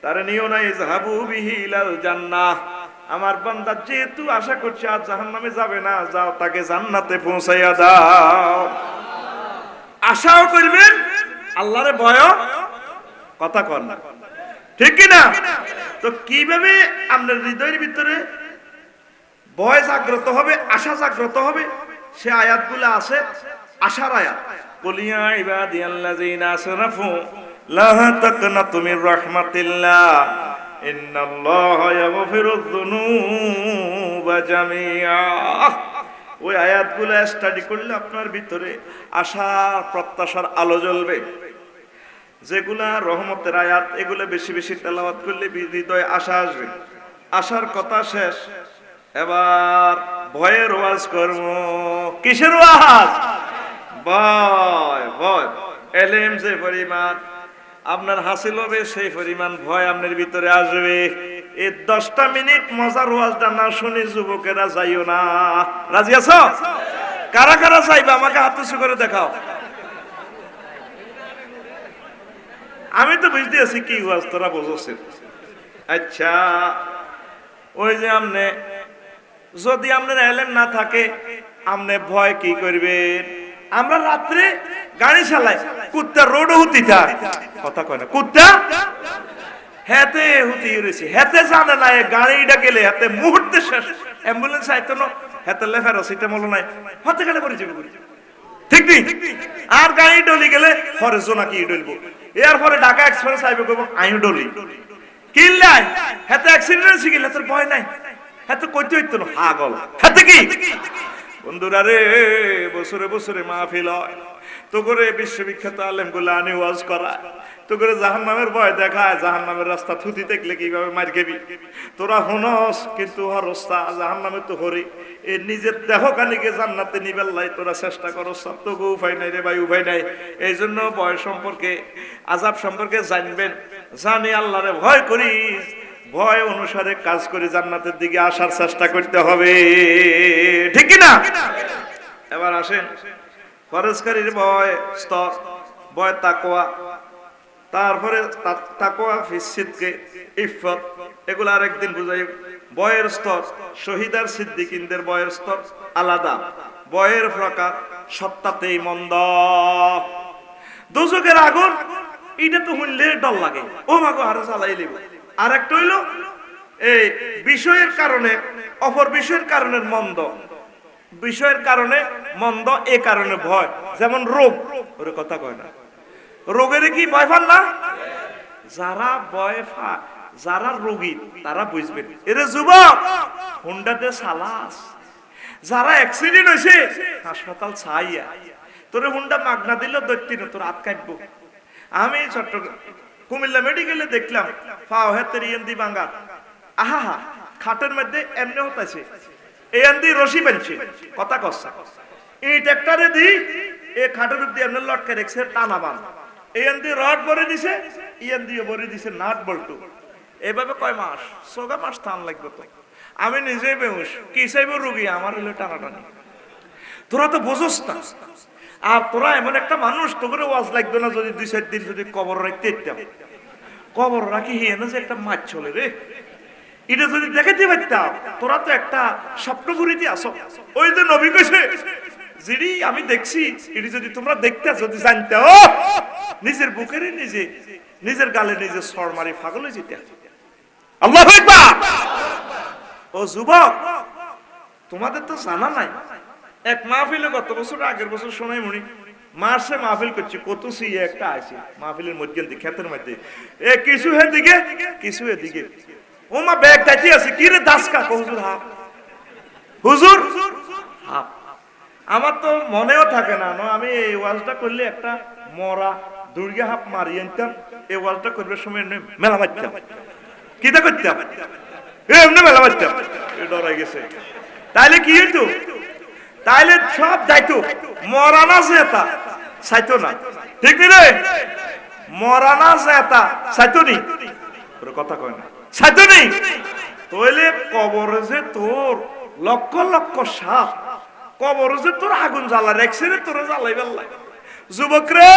তারে নিও না, ইযহাবু বিহি ইলাল জান্নাহ। আমার বান্দা যেহেতু আশা করছে আর জাহান্নামে যাবে না, যাও তাকে জান্নাতে পৌঁছাইয়া দাও। আশাও করবেন, আল্লাহরে ভয় কথা কর না, ঠিক কি না? তো কিভাবে আপনার হৃদয়ের ভিতরে ভয় জাগ্রত হবে, আশা জাগ্রত হবে, সে আয়াতগুলো আছে আশার আয়াত। কুলিয়া ইবাদিয়াল্লাযিনা আসরাফু লা তাকনাতু মির রাহমাতিল্লাহ ইন্নাল্লাহা ইয়াগফিরুয যুনুবা জামিআ। ওই আয়াতগুলো স্টাডি করলে আপনার ভিতরে আশার প্রত্যাশার আলো জ্বলবে। যেগুলা রহমতের আয়াত, এগুলো বেশি বেশি তেলাওয়াত করলে হৃদয়ে আশা আসবে। আশার কথা শেষ, এবার ভয়ের ওয়াজ করব। কিসের ওয়াজ? ভয়। ভয় এলেম যে পরিমাণ আপনার হাসিল হবে, সেই পরিমাণ ভয় আপনার ভিতরে আসবে। এই 10টা মিনিট মজার ওয়াজটা না শুনি যুবকেরা যাইও না। রাজি আছো? কারা কারা যাইবে আমাকে হাত উঁচু করে দেখাও। আমি তো বুঝতে আছি কি ওয়াজ, তোরা বুঝছিস। আচ্ছা, ওই যে আপনি যদি আপনার এলেম না থাকে, আপনি ভয় কি করবেন? আমরা রাত্রে গাড়ি চালাই, কুত্তা রোডও হুতি থাক, কথা কয় না, কুত্তা হেতে হুতি রয়েছে, হেতে জানে না গাড়িটা গেলে হেতে মুহূর্তে শেষ। অ্যাম্বুলেন্স আইতো না, হেতে লেফার সিটে মলো নাই, হতে গেলে পরে যাবে, ঠিক নেই? আর গাড়ি ডলি গেলে পরে জোনাকি ডলবো, এরপরে ঢাকা এক্সপ্রেস আইবে কইব আইও ডলি কিল্লাই, হেতে অ্যাক্সিডেন্ট হয়েছে গেলে তোর ভয় নাই, হেতে কইতে হইতো না পাগল। হেতে কি বন্ধুরা রে, বছরে বছরে মাহফিল হয়, তো করে বিশ্ববিখ্যাত আলেম গুলো আনি ওয়াজ করা, তো করে জাহান্নামের ভয় দেখায়, জাহান্নামের রাস্তা থুতি দেখলে কিভাবে মার খেবি তোরা হুনস, কিন্তু হরস্তা জাহান্নামে তো হরি এ নিজের দেহ কানিকে জান্নাতে নিবেল লাই, তোরা চেষ্টা করো, সব তো উপায় নাই রে ভাই, উপায় নাই। এই জন্য ভয় সম্পর্কে, আযাব সম্পর্কে জানবেন, জানি আল্লাহরে ভয় করিস, ভয় অনুসারে কাজ করে জান্নাতের দিকে আসার চেষ্টা করতে হবে, ঠিক কি না? এবার আসেন ফরজকারীর ভয় স্তর, ভয় তাকওয়া, তারপরে তাকওয়া ফি সিদকে ইফফত, এগুলো আরেকদিন বুঝাই। ভয়ের স্তর, শহীদার সিদ্দিকিনদের ভয়ের স্তর আলাদা, ভয়ের প্রকার সত্তাতেই মন্দ। দোজখের আগুন এটা তো শুনলে ডর লাগে, ও মাগো আরো জ্বালাই লিব। আর একটা হইল এই বিষয়ের কারণে, অপর বিষয়ের কারণে মন্দ, বিষয়ের কারণে মন্দ, এ কারণে ভয়। যেমন রোগ, ওর কথা কয় না, রোগের কি ভয় পান না? যারা ভয় পায়, যারা রোগী তারা বুঝবেন। এরে যুবক হুন্ডাতে সালাস, যারা অ্যাক্সিডেন্ট হয়েছে হাসপাতাল ছাইয়া, তোরে হুন্ডা মাগনা দিল দৈত্য তোর হাত কাটবো। আমি চট্টগ্রাম কুমিল্লা মেডিকেলে দেখলাম ফাও হাতের ইয়েন্দি বাঙ্গা, আহা হা, খাটের মধ্যে এমনি হতাছে, এন্দি রশি বানছে, কথা কসা এই ট্রাক্টরে দি এ খাটের উপর দিয়ে এমনি লটকে রেখেছে টানা বান, এন্দি রড ভরে দিছে, ইয়েন্দিও ভরে দিছে নাট বল্টু। এভাবে কয় মাস, 6 মাস টান লাগবে তো। আমি নিজেই বেহুশ, কি চাইব রুগী, আমার হলো টানাটানি। তোরা তো বোঝস না। আর তোরা এমন একটা মানুষ, তোকে ওয়াজ লাগবে না যদি 2-4 দিন যদি কবর রাখতে দিতাম। কবর রাখি হিয়ে না যে একটা মাছ চলে রে, এটা যদি দেখাতে পারতাম। তোরা তো একটা স্বপ্নপুরীতে আসো। ওই যে নবী কইছে, যিনি আমি দেখছি এটি যদি তোমরা দেখতে, যদি জানতে নিজের বুকের নিজে, নিজের গালে নিজে সর মারি পাগল হয়ে যেতে। আল্লাহু আকবার। ও যুবক, তোমাদের তো জানা নাই, এক মাহফিলে গত বছর আগের বছর শোনাই মনি মার্চে মাহফিল করছি, কত সিয়ে একটা আছে মাহফিলের মধ্যে ক্ষেতের মধ্যে, এ কিছু দিকে কিছু এদিকে, ও মা ব্যাগ দাইতে আছে, কি রে দাসকা, হুজুর হাফ, হুজুর হাফ। আমার তো মনেও থাকে না, আমি এই ওয়াজটা করলে একটা মরা দুর্গা হাফ মারি আনতাম, এই ওয়াজটা করবার সময় মেলা মারতাম, কিটা করতাম, এমনি মেলা মারতাম, ডরাই গেছে। তাইলে কি হইতো, তাইলে সব যাইতো, মরানা জেতা চাইতো না, ঠিক নি রে, মরানা জেতা চাইতো নি, কথা কয় না, চাইতো নি। তাইলে কবরে যে তোর লক্ষ লক্ষ সাপ, কবরে যে তোর আগুন জ্বালা রাখছে রে, তোর জ্বালাই বেল্লাই। যুবক রে,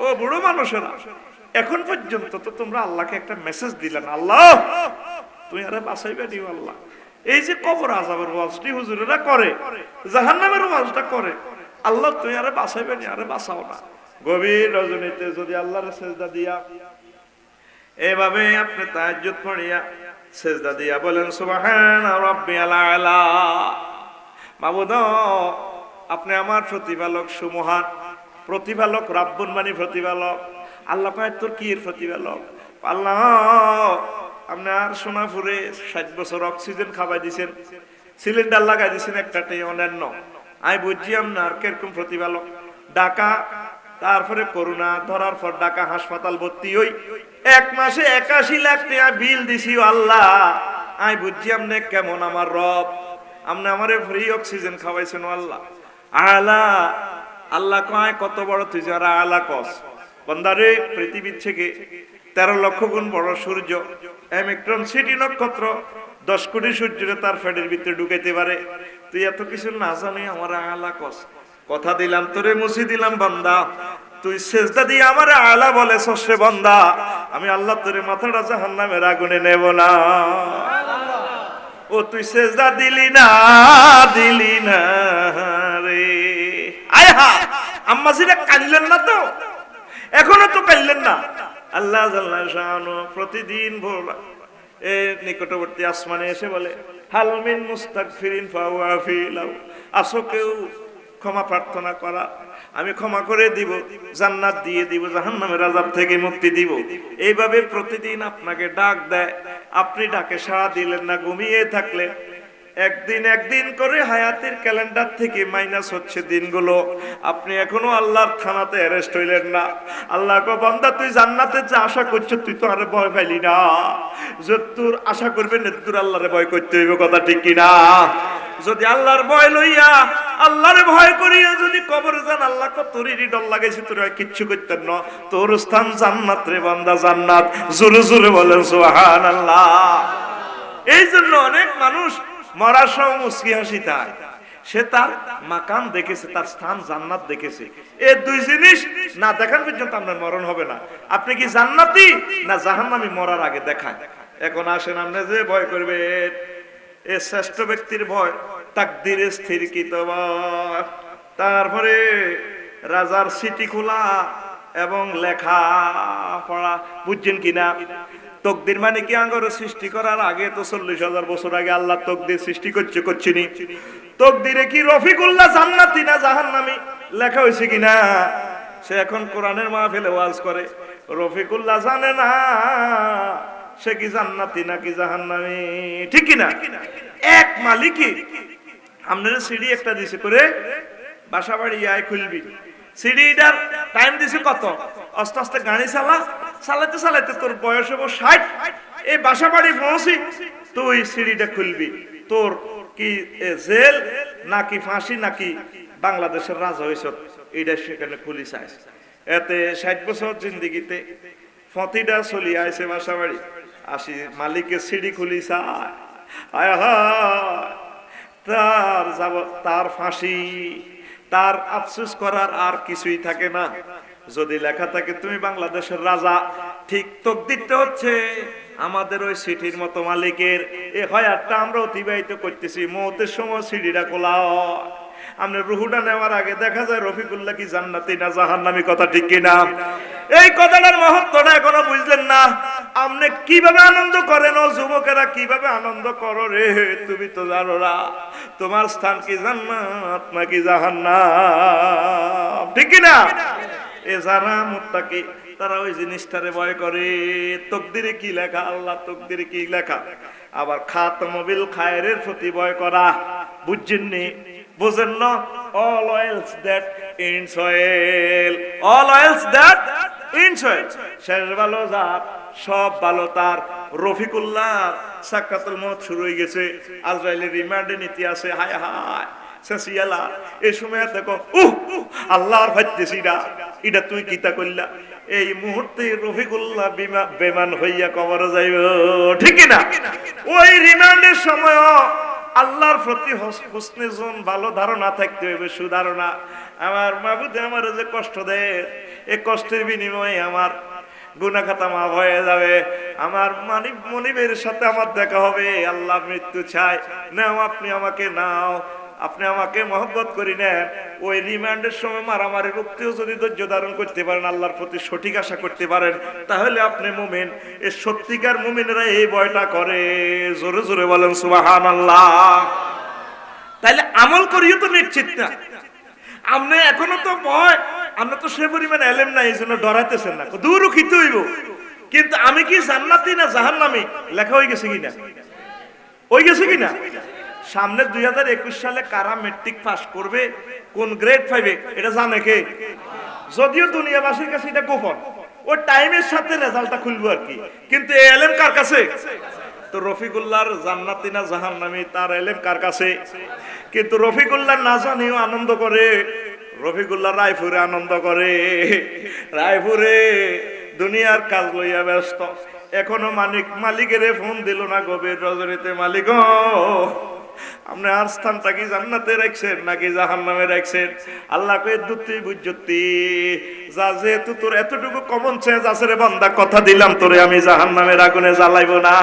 ও বুড়ো মানুষেরা, এখন পর্যন্ত তো তোমরা আল্লাহকে একটা মেসেজ দিলেন, আল্লাহ তুই আরে বাঁচাইবে দিও আল্লাহ। এই যে কবর আযাবের ওয়াজটি হুজুরেরা করে, জাহান্নামের ওয়াজটা করে, আল্লাহ তুই আরে বাঁচাইবে নি, আরে বাঁচাও না। গভীর রজনীতে যদি আল্লাহর সেজদা দিয়া এভাবে আপনি তাহাজ্জুদ পড়িয়া সেজদা দিয়া বলেন সুবহান রাব্বিয়াল আলা, মাবুদ আপনি আমার প্রতিপালক সুমহান, প্রতিপালক রাব্বুন মানে প্রতিপালক। আল্লাহ কয় তোর কি এর প্রতিপালক? আল্লাহ আপনার সোনাপুরে 60 বছর অক্সিজেন খাওয়াই দিছেন, সিলিন্ডার লাগাই দিছেন একটাতে অন্যান্য, আমি বুঝছি আপনার কিরকম প্রতিপালক। ঢাকা, তারপরে করোনা ধরার পর ঢাকা হাসপাতাল ভর্তি হই, 1 মাসে 81 লাখ টাকা বিল দিছি আল্লাহ, আমি বুঝছি আপনি কেমন আমার রব, আপনি আমারে ফ্রি অক্সিজেন খাওয়াইছেন আল্লাহ। আলা, আল্লাহ কয় কত বড় তুই যারা আলা কস, বান্দারে পৃথিবীর থেকে 13 লক্ষ গুণ বড় সূর্য, অ্যামিক্রন সিটি নক্ষত্র 10 কোটি সূর্যরে তার ফেডের ভিতরে ঢুকাইতে পারে, তুই এত কিছু না জানি আমার আলা কস। কথা দিলাম তোরে মুছি দিলাম বান্দা, তুই সেজদা দিয়ে আমার আলা বলেছস রে বান্দা, আমি আল্লাহ তোরে মাথাটা জাহান্নামের আগুনে নেব না। ও তুই সেজদা দিলি না, দিলি না রে। আয় হা, আম্মাজিরা কাঁদলেন না তো, এখনো তো কাঁদলেন না। আল্লাহ জাল্লা শাআনু প্রতিদিন ভোর নিকটবর্তী আসমানে এসে বলে হাল মিন মুস্তাগফিরিন ফাহুয়া ফিলাউ, আসো কেউ ক্ষমা প্রার্থনা করা, আমি ক্ষমা করে দিব, জান্নাত দিয়ে দিব, জাহান্নামের আযাব থেকে মুক্তি দিব। এইভাবে প্রতিদিন আপনাকে ডাক দেয়, আপনি ডাকে সাড়া দিলেন না, ঘুমিয়ে থাকলে একদিন একদিন করে হায়াতের ক্যালেন্ডার থেকে মাইনাস হচ্ছে দিনগুলো, আপনি এখনো আল্লাহর থানাতে অ্যারেস্ট হইলেন না। আল্লাহ কো বান্দা তুই জান্নাতে যা আশা করছিস তুই তো আর ভয় পাইলি না, যতদূর আশা করবেন এতদূর আল্লাহরে ভয় করতে হইবে, কথা ঠিক কিনা? যদি আল্লাহর ভয় লইয়া আল্লাহরে ভয় করিয়া যদি কবরে যান, আল্লাহ কো তোরই ডর লাগাইছে, তোর কিচ্ছু করতেন না, তোর স্থান জান্নাত রে বান্দা, জান্নাত। জোরে জোরে বলেন সুবহানাল্লাহ। এই জন্য অনেক মানুষ মরার সময় মুচকি হাসি তাই, সে তার মাকাম দেখেছে, তার স্থান জান্নাত দেখেছে। এই দুই জিনিস না দেখান পর্যন্ত আপনার মরণ হবে না। আপনি কি জান্নাতি না জাহান্নামী মরার আগে দেখান। এখন আসেন আপনি যে ভয় করবেন, এ শ্রেষ্ঠ ব্যক্তির ভয়, তাকদীরে স্থিরকৃত ভয়, তারপরে রাজার সিটি খোলা এবং লেখা পড়া, বুঝছেন কিনা? তকদির মানে কি আঙ্গর সৃষ্টি করার আগে তো 40,000 বছর আগে আল্লাহ তকদির সৃষ্টি করছিনি। তকদিরে কি রফিকুল্লাহ জান্নাতি না জাহান্নামী লেখা হয়েছে কিনা? সে এখন কোরআনের মাহফিলে ওয়াজ করে, রফিকুল্লাহ জানে না সে কি জান্নাতি নাকি জাহান্নামী, ঠিক কিনা? এক মালিকই আপনার সিঁড়ি একটা দিছে করে, বাসা বাড়ি আয় খুলবি, সিঁড়িটার টাইম দিছে কত, আস্তে আস্তে গাড়ি চালাতে চালাতে তোর বয়স হবো 60, এই বাসা বাড়ি পৌঁছি তুই সিঁড়িটা খুলবি, তোর কি জেল নাকি ফাঁসি নাকি বাংলাদেশের রাজা হয়েছ, এইটা সেখানে খুলি চাইছ। এতে 60 বছর জিন্দিগিতে ফতিটা চলি আইছে বাসা বাড়ি, আসি মালিকের সিঁড়ি খুলি চায়, তার ফাঁসি, তার আফসোস করার আর কিছুই থাকে না। যদি লেখা থাকে তুমি বাংলাদেশের রাজা, ঠিক তকদিরটা হচ্ছে আমাদের ওই সিটির মতো মালিকের এই হায়াতটা আমরা অতিবাহিত করতেছি। মওতের সময় সিঁড়িটা খোলা, আমরা রুহুটা নেওয়ার আগে দেখা যায় রফিকুল্লাহ কি জান্নাতি না জাহান্নামী, কথা ঠিক কিনা? এই কথাটার মহত্বটা এখনো বুঝলেন না। আপনি কিভাবে আনন্দ করেন, ও যুবকেরা কিভাবে আনন্দ করো রে, তুমি তো জানো না তোমার স্থান কি জান্নাত নাকি জাহান্নাম, ঠিক কিনা? এ যারা মুত্তাকি তারা ওই জিনিসটারে ভয় করে। তকদিরে কি লেখা, আল্লাহ তকদিরে কি লেখা। আবার খাতমবিল খায়রের প্রতি ভয় করা, বুঝছেননি? বুঝেন না? all oils that ends well, all oils that ends well, শেষ ভালো যার সব ভালো তার। রফিকুল্লাহ সাকরাতুল মউত শুরু হয়ে গেছে, আজরাইলের রিমান্ডে নিতে আছে। হায় হায় সেসিয়ালা, এই সময় দেখো আল্লাহর ভাইতেছি না, এটা তুই কিতা করলা। এই মুহূর্তে রফিকুল্লাহ বেমান হইয়া কবরে যাইব, ঠিক না? ওই রিমান্ডের সময় আল্লাহর প্রতি হুসনে জন, ভালো ধারণা থাকতে হইবে, সুধারণা। আমার মাবুদে আমার যে কষ্ট দেয়, এই কষ্টের বিনিময়ে আমার গুনাহ খাতা মাফ হয়ে যাবে, আমার মনিবের সাথে আমার দেখা হবে। আল্লাহ মৃত্যু চাই, নাও আপনি আমাকে, নাও আপনি আমাকে মহব্বত করি নেন। ওই রিমান্ডের সময় মারামারি রুখতেও যদি ধৈর্য ধারণ করতে পারেন, আল্লাহর প্রতি সঠিক আশা করতে পারেন, তাহলে আপনি মুমিন। এই সত্যিকার মুমিনরা এই ভয়টা করে। জোরে জোরে বলেন সুবহানাল্লাহ। তাইলে আমল করিও তো নিশ্চিত না। আপনি এখনো তো ভয়, আমরা তো সে পরিমাণ এলেম নাই, এই জন্য ডরাইতেছেন না, দূর খিতে হইব। কিন্তু আমি কি জান্নাতি না জাহান্নামী লেখা হয়ে গেছে কিনা, হয়ে গেছে কিনা? সামনে 2021 সালে কারা মেট্রিক পাস করবে, কোন গ্রেড পাইবে, এটা জানে কে? যদিও দুনিয়াবাসীর কাছে এটা গোপন, ওই টাইমের সাথে রেজাল্টটা খুলবো আর কি। কিন্তু এই এলেম কার কাছে? তো রফিকুল্লাহর জান্নাতি না জাহান্নামী তার এলেম কার কাছে? কিন্তু রফিকুল্লাহ না জানিও আনন্দ করে। রফিকুল্লাহ রায়পুরে আনন্দ করে, রায়পুরে দুনিয়ার কাজ লইয়া ব্যস্ত। এখনো মালিকের ফোন দিল না গভীর রজনীতে, মালিক আপনি আর স্থানটা কি জান্নাতে রাখছেন নাকি জাহান্নামে রাখছেন? আল্লাহ কই দুটি বুঝতি, যা যেহেতু তোর এতটুকু কমন সেন্স আছে রে বান্দা, কথা দিলাম তোরে আমি জাহান্নামের আগুনে জ্বালাইব না,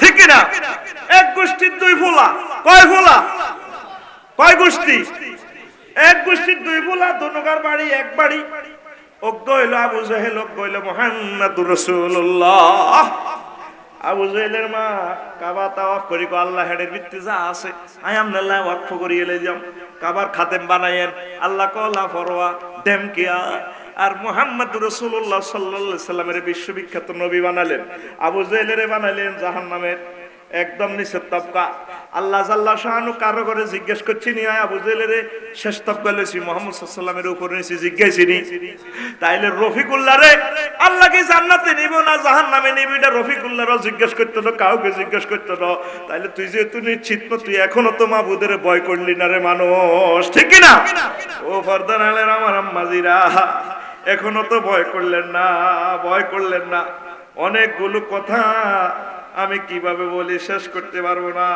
ঠিক না? এক গোষ্ঠীর দুই ফোলা, কয় ফোলা? কয় গোষ্ঠী? এক গোষ্ঠীর দুই ফোলা, দোনোকার বাড়ি এক বাড়ি। অজ্ঞ হইল আবু জাহেল, অজ্ঞ হইল মুহাম্মাদুর রাসূলুল্লাহ। আবু জাহেলের মা কাবা তাওয়াফ করি, আল্লাহ হেডের ভিত্তি যা আছে আই আমনাল্লাহ ওয়াকফ করিয়ে লইলাম, কাবার খাতেম বানাইয়েন, আল্লাহ কলা ফরওয়া দেমকিয়া। আর মুহাম্মাদুর রাসূলুল্লাহ সাল্লাল্লাহু আলাইহি সাল্লামের বিশ্ববিখ্যাত নবী বানালেন, আবু জাহেলের বানাইলেন জাহান্নামের একদম নিচের তবকা। আল্লাহ জাল্লা শাহানু কারো করে জিজ্ঞেস করছি নি, আবু জাহেলের শেষ তবকা লইছি, মুহাম্মদ সাল্লাল্লাহু আলাইহি সাল্লামের উপরে নিছি, জিজ্ঞাসি নি। তাইলে রফিকুল্লাহ রে আল্লাহ কি জান্নাতে নিব না জাহান্নামে নিব, এটা রফিকুল্লাহরও জিজ্ঞেস করতে না, কাউকে জিজ্ঞেস করতে না। তাইলে তুই যেহেতু নিশ্চিত না, তুই এখনো তো মাবুদের ভয় করলি না রে মানুষ, ঠিক কি না? ও ফরদান আলের আমার আম্মাজিরা, এখনো তো ভয় করলেন না, ভয় করলেন না। অনেকগুলো কথা আমি কিভাবে বলি শেষ করতে পারবো না,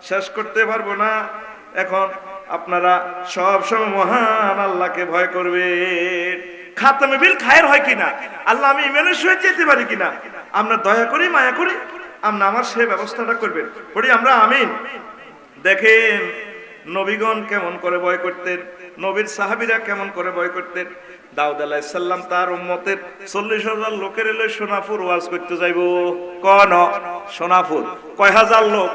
শেষ করতে পারবো না। এখন আপনারা সব সময় মহান আল্লাহকে ভয় করবেন। খাতমে বিল খায়ের হয় কিনা, আল্লাহ আমি ইমানের সহিত যেতে পারি কিনা, আমরা দয়া করি মায়া করি, আমরা আমার সেই ব্যবস্থাটা করবেন। পড়ি আমরা আমিন। দেখেন নবীগণ কেমন করে ভয় করতেন, নবীর সাহাবীরা কেমন করে ভয় করতেন। দাউদ আলাইহিস সালাম তার উম্মতের 40,000 লোকের এলে সোনাপুর ওয়াজ করতে যাইব। কোন সোনাপুর? কয় হাজার লোক?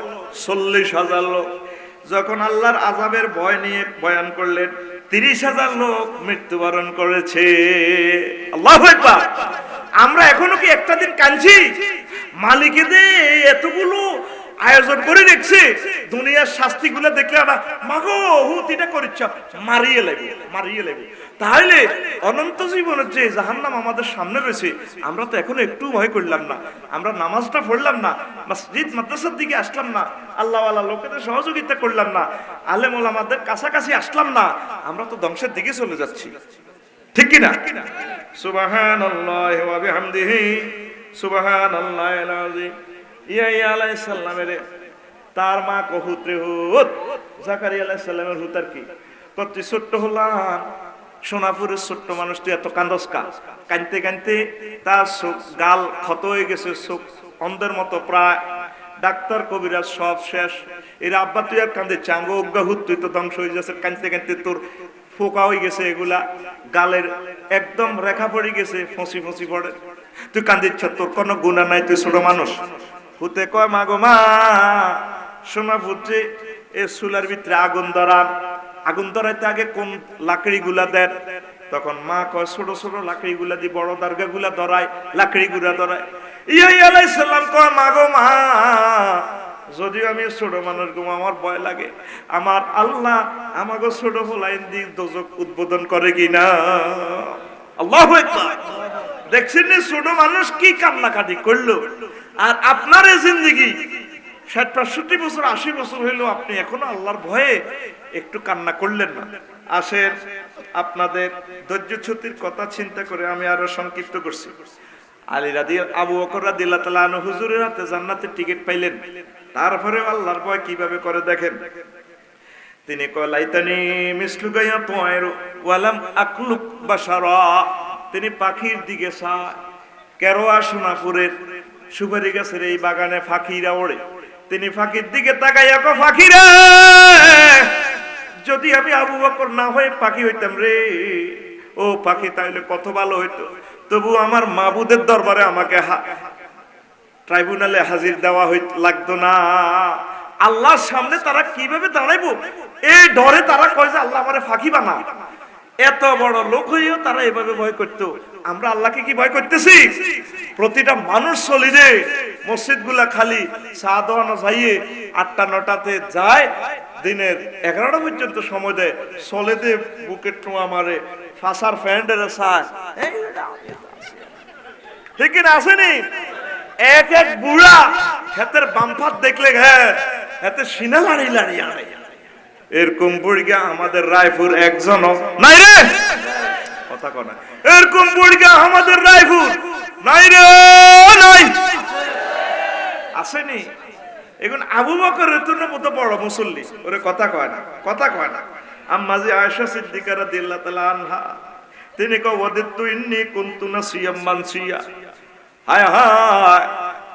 40,000 লোক। যখন আল্লাহর আযাবের ভয় নিয়ে বয়ান করলেন, 30,000 লোক মৃত্যুবরণ করেছে। আল্লাহু আকবার। আমরা এখনো কি একটা দিন কাঁদছি? মালিকেদের এতগুলো আয়োজন করে রেখেছে, দুনিয়ার শাস্তিগুলো দেখলে না মাগো হুতিটা করিচ্ছ, মারিয়ে লাগবে, মারিয়ে লাগবে। তাহলে অনন্ত জীবনের যে জাহান্নাম আমাদের সামনে রয়েছে, আমরা তো এখনো একটু ভয় করলাম না, আমরা নামাজটা পড়লাম না, মসজিদ মাদ্রাসার দিকে আসলাম না, আল্লাহওয়ালা লোকেদের সহযোগিতা করলাম না, আলেম ওলামাদের কাছাকাছি আসলাম না, আমরা তো ধ্বংসের দিকে চলে যাচ্ছি, ঠিক কি না? সুবহানাল্লাহি ওয়া বিহামদিহি সুবহানাল্লাহিল আযীম। ইয়া আলাইহিস সালামের তার মা কহুত্রে হুত, জাকারিয়া আলাইহিস সালামের হুতার কি কত ছোট্ট হলাম, সোনাপুরের ছোট্ট মানুষটি এত কান্দসকা, কানতে কানতে তার চোখ গাল ক্ষত হয়ে গেছে, চোখ অন্ধের মতো প্রায়। ডাক্তার কবিরাজ সব শেষ। এর আব্বা তুই আর কান্দে চাঙ্গো অজ্ঞাহুত, তুই তো ধ্বংস হয়ে যাচ্ছে, কানতে কানতে তোর ফোকা হয়ে গেছে, এগুলা গালের একদম রেখা পড়ে গেছে, ফসি ফসি পড়ে, তুই কান্দিচ্ছ, তোর কোনো গুণা নাই, তুই ছোট মানুষ। হুতে কয় মা গো মা, সোনাপুর যে এ চুলার ভিতরে আগুন ধরান, আগুন ধরাইতে আগে কোন লাকড়ি গুলা দেন? তখন মা কয় ছোট ছোট লাকড়ি গুলা দিয়ে বড় দার্গা গুলা ধরায়, লাকড়ি গুলা ধরায়। ইয়া আলাইহিস সালাম কয় মা গো মা, যদিও আমি ছোট মানুষ গো, আমার ভয় লাগে, আমার আল্লাহ আমাকে ছোট ফলাইন দিয়ে দোজক উদ্বোধন করে কিনা। আল্লাহু আকবার। দেখছেন ছোট মানুষ কি কান্নাকাটি করলো, আর আপনার এই জিন্দেগি ৬০-৬৫ বছর ৮০ বছর হইলো, আপনি এখনো আল্লাহর ভয়ে একটু কান্না করলেন না। আসেন, আপনাদের ধৈর্যচ্যুতির কথা চিন্তা করে আমি আরো সংক্ষিপ্ত করছি। আবু বকর রাদিয়াল্লাহু তাআলা আনহু হুজুরের হাতে জান্নাতের টিকিট পাইলেন, তারপরে আল্লাহর ভয় কিভাবে করে দেখেন। তিনি কয় লাইতানি মিসলুকা ইয়াতায়রু ওয়ালাম আকলুক বাশারা, তিনি পাখির দিকে চায়। কেরোয়া সোনাপুরের সুপারি গাছের এই বাগানে পাখিরা ওড়ে, তিনি পাখির দিকে তাকাইয়া কয় পাখি রে, যদি আমি আবু বকর না হয়ে পাখি হইতাম রে, ও পাখি তাইলে কত ভালো হইতো, তবু আমার মাবুদের দরবারে আমাকে ট্রাইব্যুনালে হাজির দেওয়া লাগতো না। আল্লাহর সামনে তারা কিভাবে দাঁড়াইবো এই ডরে তারা কয় যে আল্লাহ আমারে ফাঁকি বানা। এত বড় লোক হইও তারা এভাবে ভয় করতো। আমরা আল্লাহকে কি ভয় করতেছি? প্রতিটা মানুষ চলে যে মসজিদ গুলা খালি চা দোয়ানো যাইয়ে ৮টা-৯টাতে যায়, দিনের ১১টা পর্যন্ত সময় দেয়, চলে দে বুকের টোয়া মারে, ফাঁসার ফ্যান্ডের চায়, ঠিক কিনা আসেনি? এক এক বুড়া হাতের বামফাত দেখলে হাতে সিনা লাড়ি লাড়ি আড়ে, এরকম বুড়িগা আমাদের রায়পুর একজন নাই রে, কথা কনা, এরকম বুড়িগা আমাদের রায়পুর নাই রে, নাই আসেনি? এখন আবু বকরের তুলনা মতো বড় মুসল্লি, ওরে কথা কয় না, কথা কয় না। আম্মা জি আয়েশা সিদ্দিকা রাদিয়াল্লাহু তাআলা আনহা, তিনি কয় ওয়াদিতু ইন্নী কুনতু নাসিয়াম মানসিয়া, হায় হায়,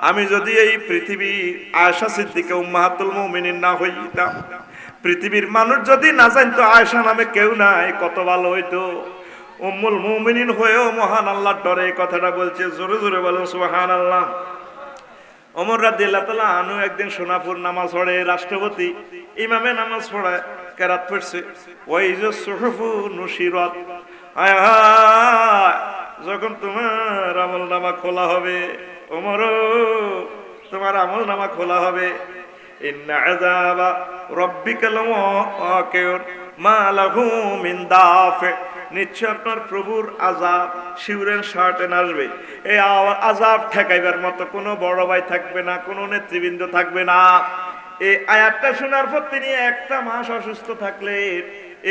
আমি যদি এই পৃথিবী আয়েশা সিদ্দিকা উম্মাহাতুল মুমিনিন না হইতাম, পৃথিবীর মানুষ যদি না জানতো আয়েশা নামে কেউ নাই, কত ভালো হইতো। উম্মুল মুমিনিন হয়েও মহান আল্লাহর ডরে এই কথাটা বলছে, জোরে জোরে বলেন সুবহানাল্লাহ। ওমর রাদিয়াল্লাহু তাআলা আনহু একদিন সোনাপুর নামাজ পড়ে, রাষ্ট্রপতি ইমামে নামাজ পড়ায়, কেরাত পড়ছে, ওয়াইজা সুহুফু নুশিরাত, হায় হায়, যখন তোমার আমলনামা খোলা হবে, ওমর তোমার আমলনামা খোলা হবে, ইন্না আযাবা রাব্বিকা লাওয়াকিউন মা লাহু মিন দাফি, নিশ্চয় আপনার প্রভুর আযাব শিউরের শার্টে আসবে। এই আযাব ঠেকাইবার মতো কোনো বড় ভাই থাকবে না, কোনো নেতৃবৃন্দ থাকবে না। এই আয়াতটা শোনার পর তিনি একটা মাস অসুস্থ থাকলে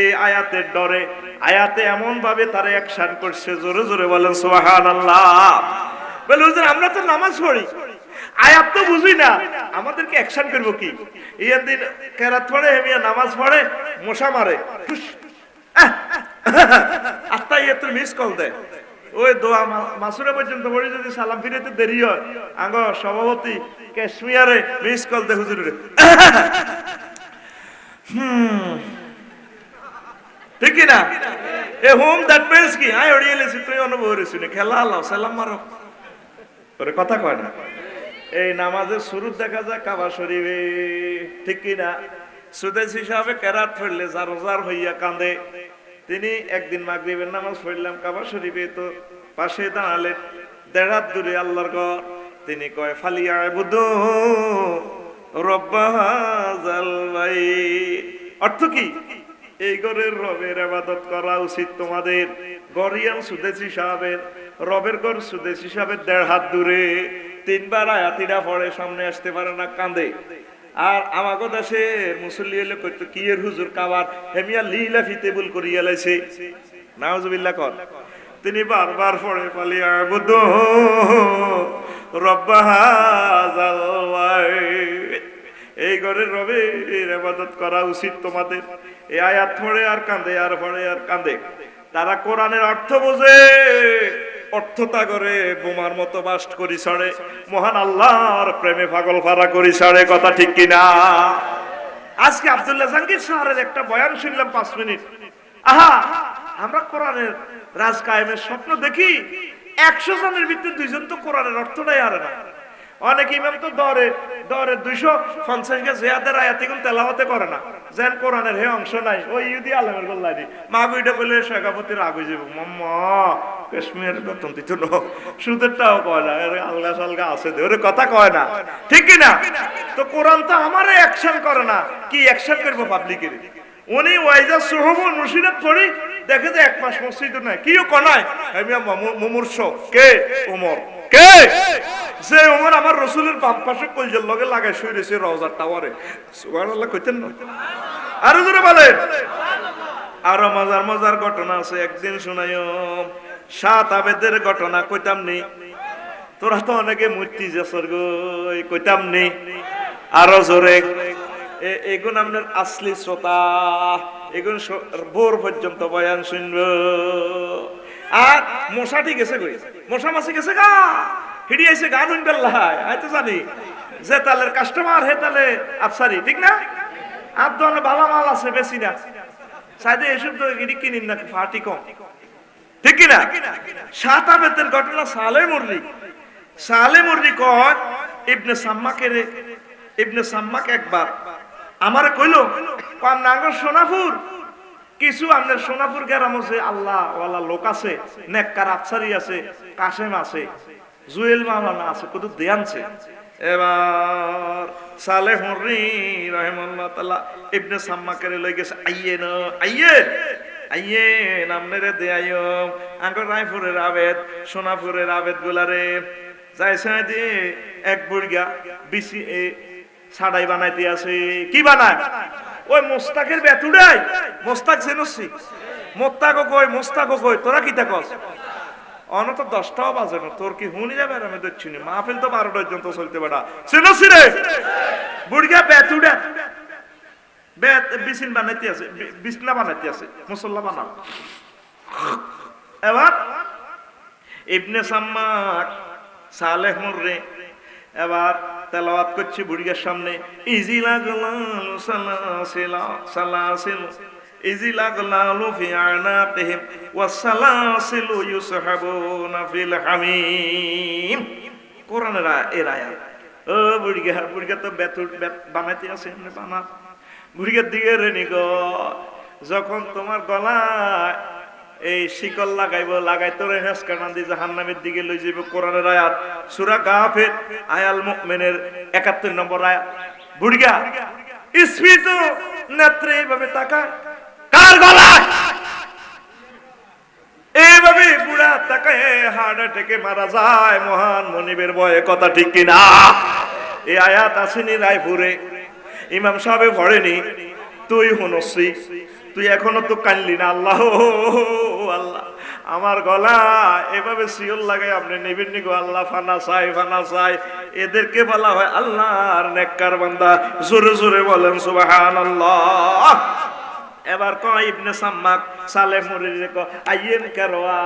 এই আয়াতের ডরে, আয়াতে এমন ভাবে তারা অ্যাকশন করছে, জোরে জোরে বলেন সুবহানাল্লাহ। বলে হুজুর আমরা তো নামাজ পড়ি, আয়াত তো বুঝি না, আমাদেরকে অ্যাকশন করব কি? ইয়ার দিন কেরাত পড়ে, হেমিয়া নামাজ পড়ে, মশা মারে, আত্তাহিয়াতুর মিস কল দেয়, ওই দোয়া মাসুরা পর্যন্ত পড়ে যদি সালাম ফিরাইতে দেরি হয়, আঙ্গ সভাপতি কাশ্মীরে মিস কল দেয় হুজুরে, ঠিক না? এ হোম দ্যাট মিন্স কি আই ওড়িয়ে লেছি, তুই অনুভব করেছিস না, খেলা আল্লাহ সালাম মারো করে কথা কয় না। এই নামাজের শুরু দেখা যায় কাবা শরীফে, ঠিক কিনা? সুদেশী সাহেবে কেরাত পড়লে জারজার হইয়া কাঁদে। তিনি একদিন মাগরিবের নামাজ পড়লাম কাবা শরীফে, তো পাশে দাঁড়ালেন, ১.৫ হাত দূরে আল্লাহর ঘর। তিনি কয় ফালিয়াবুদু রব্ব হাযাল বাইত, অর্থ কি? এই ঘরের রবের ইবাদত করা উচিত তোমাদের। গরিয়ান সুদেশী সাহেবের রবের ঘর সুদেশী সাহেবের ১.৫ হাত দূরে। ৩ বার আয়াতিরা পড়ে, সামনে আসতে পারে না, কাঁদে। আর আমাগো দেশে মুসল্লি হলে কইতো কি এর হুজুর কাবার হেমিয়া লীলা ফিতেবুল করিয়া লাইছে, নাউজুবিল্লাহ কর। তিনি বারবার পড়ে ফালিয়াবুদু রব্ব হাযাল বাইত, এই ঘরের রবের ইবাদত করা উচিত তোমাদের। এই আয়াত পড়ে আর কাঁদে, আর পড়ে আর কাঁদে। তারা কোরআনের অর্থ বোঝে, অর্থতা করে বোমার মতো বাস্ট করি ছাড়ে, মহান আল্লাহর প্রেমে পাগল ফারা করি ছাড়ে। কথা ঠিক কিনা? আজকে আব্দুল্লাহ জাহাঙ্গীর সাহেবের একটা বয়ান শুনলাম 5 মিনিট। আহা, আমরা কোরআনের রাজ কায়েমের স্বপ্ন দেখি, 100 জনের ভিতরে 2 জন তো কোরআনের অর্থটাই আরে না। অনেক ইমাম তো দরে 250 কে জিয়াদের আয়াত এখন তেলাওয়াতে করে না, যেন কোরআনের হে অংশ নাই। ওই ইহুদি আলেমের গোল্লানি মাগুইটা কইলে শেখাপতির আগে যাব মাম্মা কাশ্মীর বেতন দিত না, সুদেরটাও কয় না, আলগা সালগা আছে ওরে কথা কয় না, ঠিক কি না? তো কোরআন তো আমারে অ্যাকশন করে না, কি অ্যাকশন করবো পাবলিকের? উনি ওয়াইজা সুহবুল মুশিরাত পড়ি দেখে যে 1 মাস মসজিদ নাই, কিও কনায় আমি মুমূর্ষ কে ওমর কে যে ওমর আমার রাসূলের বাম পাশে কলজের লগে লাগায় শুয়ে রয়েছে রওজার টাওয়ারে। সুবহানাল্লাহ কইতেন না? আরো জোরে বলেন। আরো মজার মজার ঘটনা আছে, একদিন শুনাইও 7 আবেদের ঘটনা। কইতাম নি? তোরা তো অনেকে মূর্তি যে স্বর্গ কইতাম নি? আরো জোরে। এগুন আপনার আসলি শ্রোতা, এগুন ভোর পর্যন্ত বয়ান শুনব। আর মশা ঠিক গেছে কই, মশা মাছি গেছে গা হিড়ি আইছে গান শুনবেল্লাহ। আই তো জানি যে তালের কাস্টমার হে তালে আফসারি, ঠিক না? আর দোকানে ভালো মাল আছে বেশি না, সাইডে এসব তো হিড়ি কিনিন না, ফাটি কম, ঠিক কিনা? 7 আবেদের ঘটনা। সালে মুররি কয় ইবনে সাম্মাকে একবার আমারে কইলো, নাগর সোনাপুর কিছু আপনার সোনাপুর গ্রাম আছে, আল্লাহ ওয়ালা লোক আছে, নেককার আফসারি আছে, কাশেম আছে, জুয়েল মাওলানা আছে, কত দেয়ানছে। এবার সালেহ মুররি রাহিমাহুল্লাহ তাআলা ইবনে সাম্মাকে লই গেছে। আইয়েন আমনেরে দেয়াইও আঙ্গর রায়পুরের আবেদ, সোনাপুরের আবেদ গুলারে যাইছে যে এক বুড়িয়া বিসি ছাড়াই বানাইতে আছে। কি বানায়? ওই মোস্তাকের বেতুড়াই। মোস্তাক চেনছি? মোস্তাকও কই তোরা কি থাকস? অনত 10টাও বাজে না, তোর কি হুনি যাবে? আমি দেখছি মাহফিল তো 12টা পর্যন্ত চলতে বেড়া। চেনছি রে বুড়িয়া বেতুড়া বিছিন বানাইতে আছে, বিছনা বানাইতে আছে, মুসল্লা বানাও। এবার ইবনে সাম্মাক সালেহ মুররি এবার তেলাওয়াত করছে বুড়িয়ার সামনে, ইজিলা গলালু সালাসিল ইজিলা গলালু ফি আনাকিহিম ওয়াসালাসিলু ইউসহাবুনা ফিল হামিম। কোরআনের এর আয়াত। ও বুড়িয়া তো বেতুর বানাইতে আছে, এমনি বানা। বুড়িয়ার দিকে রেনি গো, যখন তোমার গলায় এই শিকল লাগাই তোরে হেসকা নান্দি জাহান্নামের দিকে লই যাবে। কোরআনের আয়াত, সূরা গাফির আয়াল মুমিনের 71 নম্বর আয়াত। বুড়িয়া স্ফীত নেত্রে এইভাবে তাকায় কার গলায়, এইভাবে বুড়া তাকায় হার্ট অ্যাটাকে মারা যায় মহান মনিবের ভয়ে। কথা ঠিক কিনা? এই আয়াত আসেনি রায়পুরে, ইমাম সাহেব পড়েনি, তুই হুনসি, তুই এখনো তো কানলি না। আল্লাহ আল্লাহ আমার গলা এভাবে শিওর লাগে আপনি নেবেন নি গো আল্লাহ। ফানা চাই এদেরকে বলা হয় আল্লাহর নেককার বান্দা। জোরে জোরে বলেন সুবহানাল্লাহ। এবার কয় ইবনে সাম্মাক সালেহ মুররি কয় আইয়েন কারওয়া।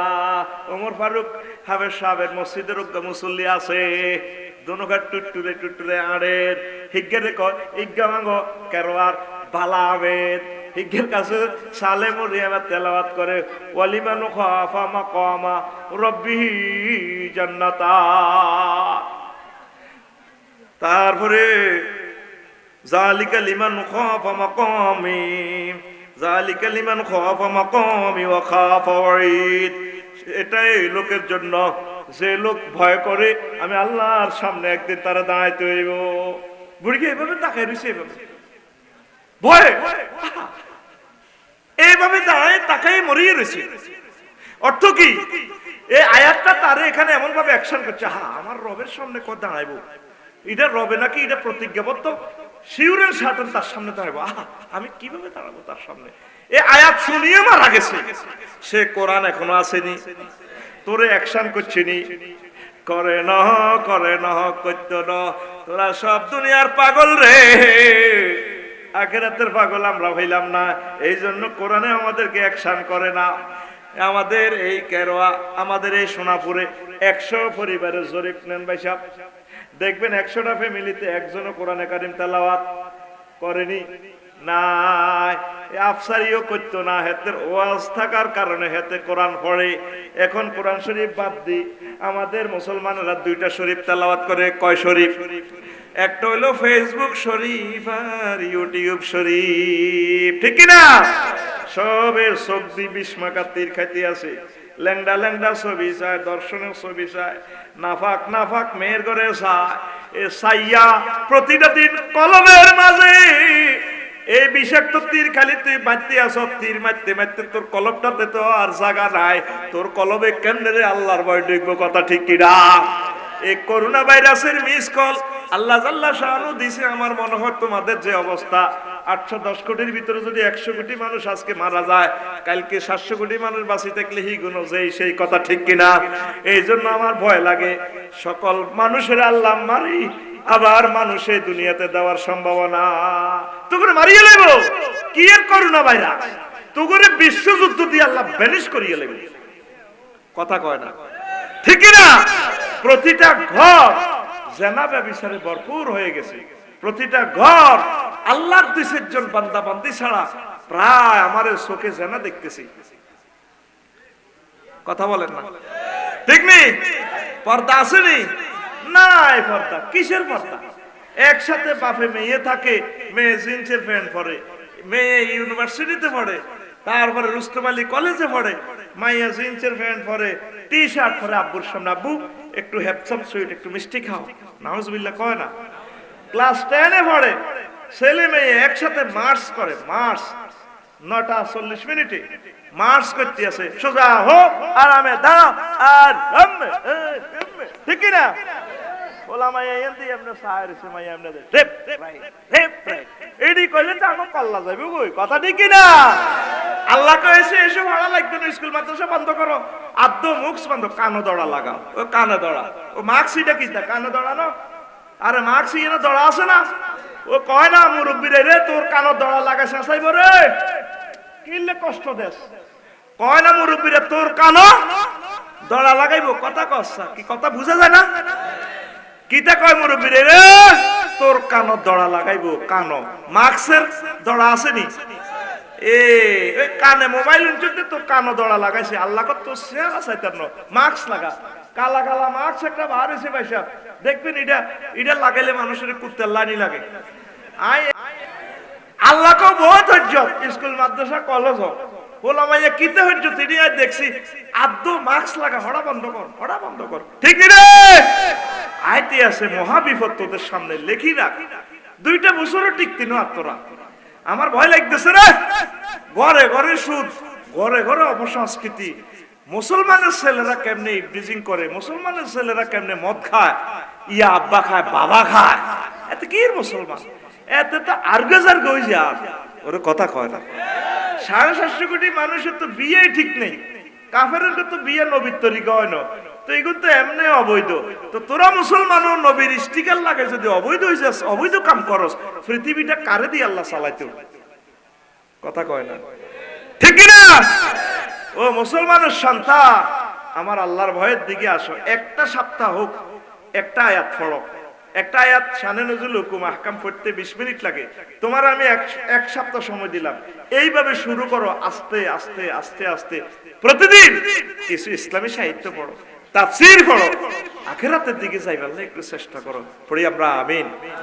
ওমর ফারুক হাবের সাহেবের মসজিদের মুসল্লি আছে, দোনোঘাট টুটটুরে আড়ের হিজ্ঞের কয় ইজ্ঞা মাঙ্গো কারওয়ার বালা আবেদ। হিজ্ঞের কাছে সালেহ মুররি এবার তেলাওয়াত করে ওয়ালিমান খাফা মাকামা রাব্বিহি জান্নাতা। তারপরে জালিকা লিমান খাফা মাকামি, জালিকা লিমান খাফা মাকামি ওয়া খাফা ওয়াঈদ। এটাই লোকের জন্য যে লোক ভয় করে আমি আল্লাহর সামনে একদিন তারা দাঁড়াইতে হইব। বুড়িকে এভাবে তাকাই রইছে, ভয় এইভাবে দাঁড়ায় তাকাই মরিয়ে রয়েছে। অর্থ কি? এই আয়াতটা তারে এখানে এমন ভাবে অ্যাকশন করছে, হ্যাঁ আমার রবের সামনে কত দাঁড়াইবো, এটা রবে নাকি এটা প্রতিজ্ঞাবদ্ধ, শিউরের সাথে তার সামনে দাঁড়াবো, আমি কিভাবে দাঁড়াবো তার সামনে। এই আয়াত শুনিয়ে মারা গেছে। সে কোরআন এখনো আসেনি, তোরে অ্যাকশন করছে নি, করে ন করত ন তোরা সব দুনিয়ার পাগল রে, আখিরাতের পাগল আমরা হইলাম না। এই জন্য কোরআনে আমাদেরকে অ্যাকশন করে না। আমাদের এই কেরোয়া, আমাদের এই সোনাপুরে 100 পরিবারের জরিপ নেন ভাই সাহেব, দেখবেন 100টা ফ্যামিলিতে একজনও কোরআনে কারিম তেলাওয়াত করেনি। নাই, আফসারিও করতো না, হেতের ওয়াজ থাকার কারণে হেতে কোরআন পড়ে। এখন কোরআন শরীফ বাদ দি আমাদের মুসলমানেরা 2টা শরীফ তেলাওয়াত করে। কয় শরীফ? একটা হলো ফেসবুক শরীফ আর ইউটিউব শরীফ, ঠিক কি না? সবের সবজি বিস্মাকার তীর খাইতে আছে, ল্যাংডা ল্যাংডা ছবি চায়, দর্শনের ছবি চায়, নাফাক নাফাক মেয়ের ঘরে চায়। এ সাইয়া প্রতিটা দিন কলমের মাঝে এই বিষাক্ত তীর খালি তুই মারতে আস, তীর মারতে মারতে তোর কলমটাতে তো আর জায়গা নাই। তোর কলমে কেমনে রে আল্লাহর ভয় ঢুকবো? কথা ঠিক কিনা? এই করোনা ভাইরাসের মিস কল আল্লাহ জাল্লা শাআনু দিছে। আমার মনে হয় তোমাদের যে অবস্থা, 810 কোটির ভিতরে যদি 100 কোটি মানুষ আজকে মারা যায়, কালকে 700 কোটি মানুষ বাঁচি থাকলে হি গুণ যেই সেই। কথা ঠিক কিনা? এই জন্য আমার ভয় লাগে। সকল মানুষের আল্লাহ মারি, আবার মানুষ এই দুনিয়াতে দেওয়ার সম্ভাবনা। তোকে মারিয়ে লেব কি এর করোনা ভাইরাস, তোকে বিশ্বযুদ্ধ দিয়ে আল্লাহ ব্যানিশ করিয়ে লেবে। কথা কয় না, ঠিক না? প্রতিটা ঘর জেনা ব্যভিচারে ভরপুর হয়ে গেছে। প্রতিটা ঘর আল্লাহর 2 জন বান্দা বান্দি ছাড়া প্রায় আমার চোখে জেনা দেখতেছি। কথা বলেন না, ঠিক নেই? পর্দা আসেনি? নাই পর্দা। কিসের পর্দা? একসাথে বাপে মেয়ে থাকে, মেয়ে জিন্সের প্যান্ট পরে, মেয়ে ইউনিভার্সিটিতে পড়ে, তারপরে রুস্তম আলী কলেজে পড়ে, মাইয়া জিন্সের প্যান্ট পরে, টি শার্ট পরে, আব্বুর সামনে আব্বু একটু হ্যাপসাম সুইট, একটু মিষ্টি খাও, নাউজুবিল্লাহ কয় না? ক্লাস 10-এ পড়ে, ছেলে মেয়ে একসাথে মার্চ করে। মার্চ 9:40 মার্চ করতে আছে। সোজা হোক, আরামে দাও, আর ঠিক না? বলা মাইয়া এনতে এমনে সায়ের সে মাইয়া এমনে দে রেপ রাইট রেপ রাইট এডি কইলে তো আমো পাল্লা যাবে কই? কথা ঠিক না? আল্লাহ কইছে এসব ভাড়া লাগবে না, স্কুল মাদ্রাসা বন্ধ করো, আদ্য মুখ বন্ধ, কানে দড়া লাগাও। ও কানে দড়া, ও মার্কসিটা কি তা কানে দড়া না? আরে মার্কসি এনে দড়া আছে না? ও কয় না মুরব্বি রে তোর কানে দড়া লাগাই শেষাইব রে, কিনলে কষ্ট দেস। কয় না মুরব্বি রে তোর কানে দড়া লাগাইবো। কথা কসা কি? কথা বুঝা যায় না? কিতা কয় মুরব্বি রে তোর কানো দড়া লাগাইবো। কানো মার্কসের দড়া আসেনি? এই কানে মোবাইল উঠতে তোর কানো দড়া লাগাইছে। আল্লাহ কত তোর চেহারা চাইতার ন মার্কস লাগা, কালা কালা মার্কস একটা বার হয়েছে ভাই সাহেব, দেখবেন এটা এটা লাগাইলে মানুষের কুত্তার লানি লাগে। আল্লাহ কেও বহুত হজ্জ, স্কুল মাদ্রাসা কলেজ হোক, বলা মাইয়া কিতে হজ্জ তিনি আর দেখছি আদ্য মার্কস লাগা, হড়া বন্ধ কর, হড়া বন্ধ কর, ঠিক রে? আইতে আছে মহাবিপদ তোদের সামনে, লেখি রাখ। 2টা বছরও টিকতি না তোরা। আমার ভয় লাগতেছে রে। ঘরে ঘরে সুদ, ঘরে ঘরে অপসংস্কৃতি। মুসলমানের ছেলেরা কেমনে ইভটিজিং করে, মুসলমানের ছেলেরা কেমনে মদ খায়, ইয়া আব্বা খায়, বাবা খায়। এতে কি মুসলমান? এতে তো আর্গাজার গই যা ওরে। কথা কয় না? 750 কোটি মানুষের তো বিয়ে ঠিক নেই। কাফেরের তো বিয়ে নবীর তরিকা হয় না, তো এগুলো তো এমনি অবৈধ। তো তোরা মুসলমান ও নবীর স্টিকার লাগে যদি অবৈধ হয়ে যাস, অবৈধ কাম করস, পৃথিবীটা কারে দিয়ে আল্লাহ চালাইতে? কথা কয় না, ঠিক না? ও মুসলমানের সন্তান, আমার আল্লাহর ভয়ের দিকে আসো। একটা সপ্তাহ হোক একটা আয়াত পড়ো। একটা আয়াত শানে নজুল হুকুম আহকাম পড়তে 20 মিনিট লাগে। তোমার আমি এক সপ্তাহ সময় দিলাম। এইভাবে শুরু করো, আস্তে আস্তে আস্তে আস্তে প্রতিদিন কিছু ইসলামী সাহিত্য পড়ো, তাফসীর পড়ো, আখিরাতের দিকে যাইবার একটু চেষ্টা করো। পড়ি আমরা আমিন।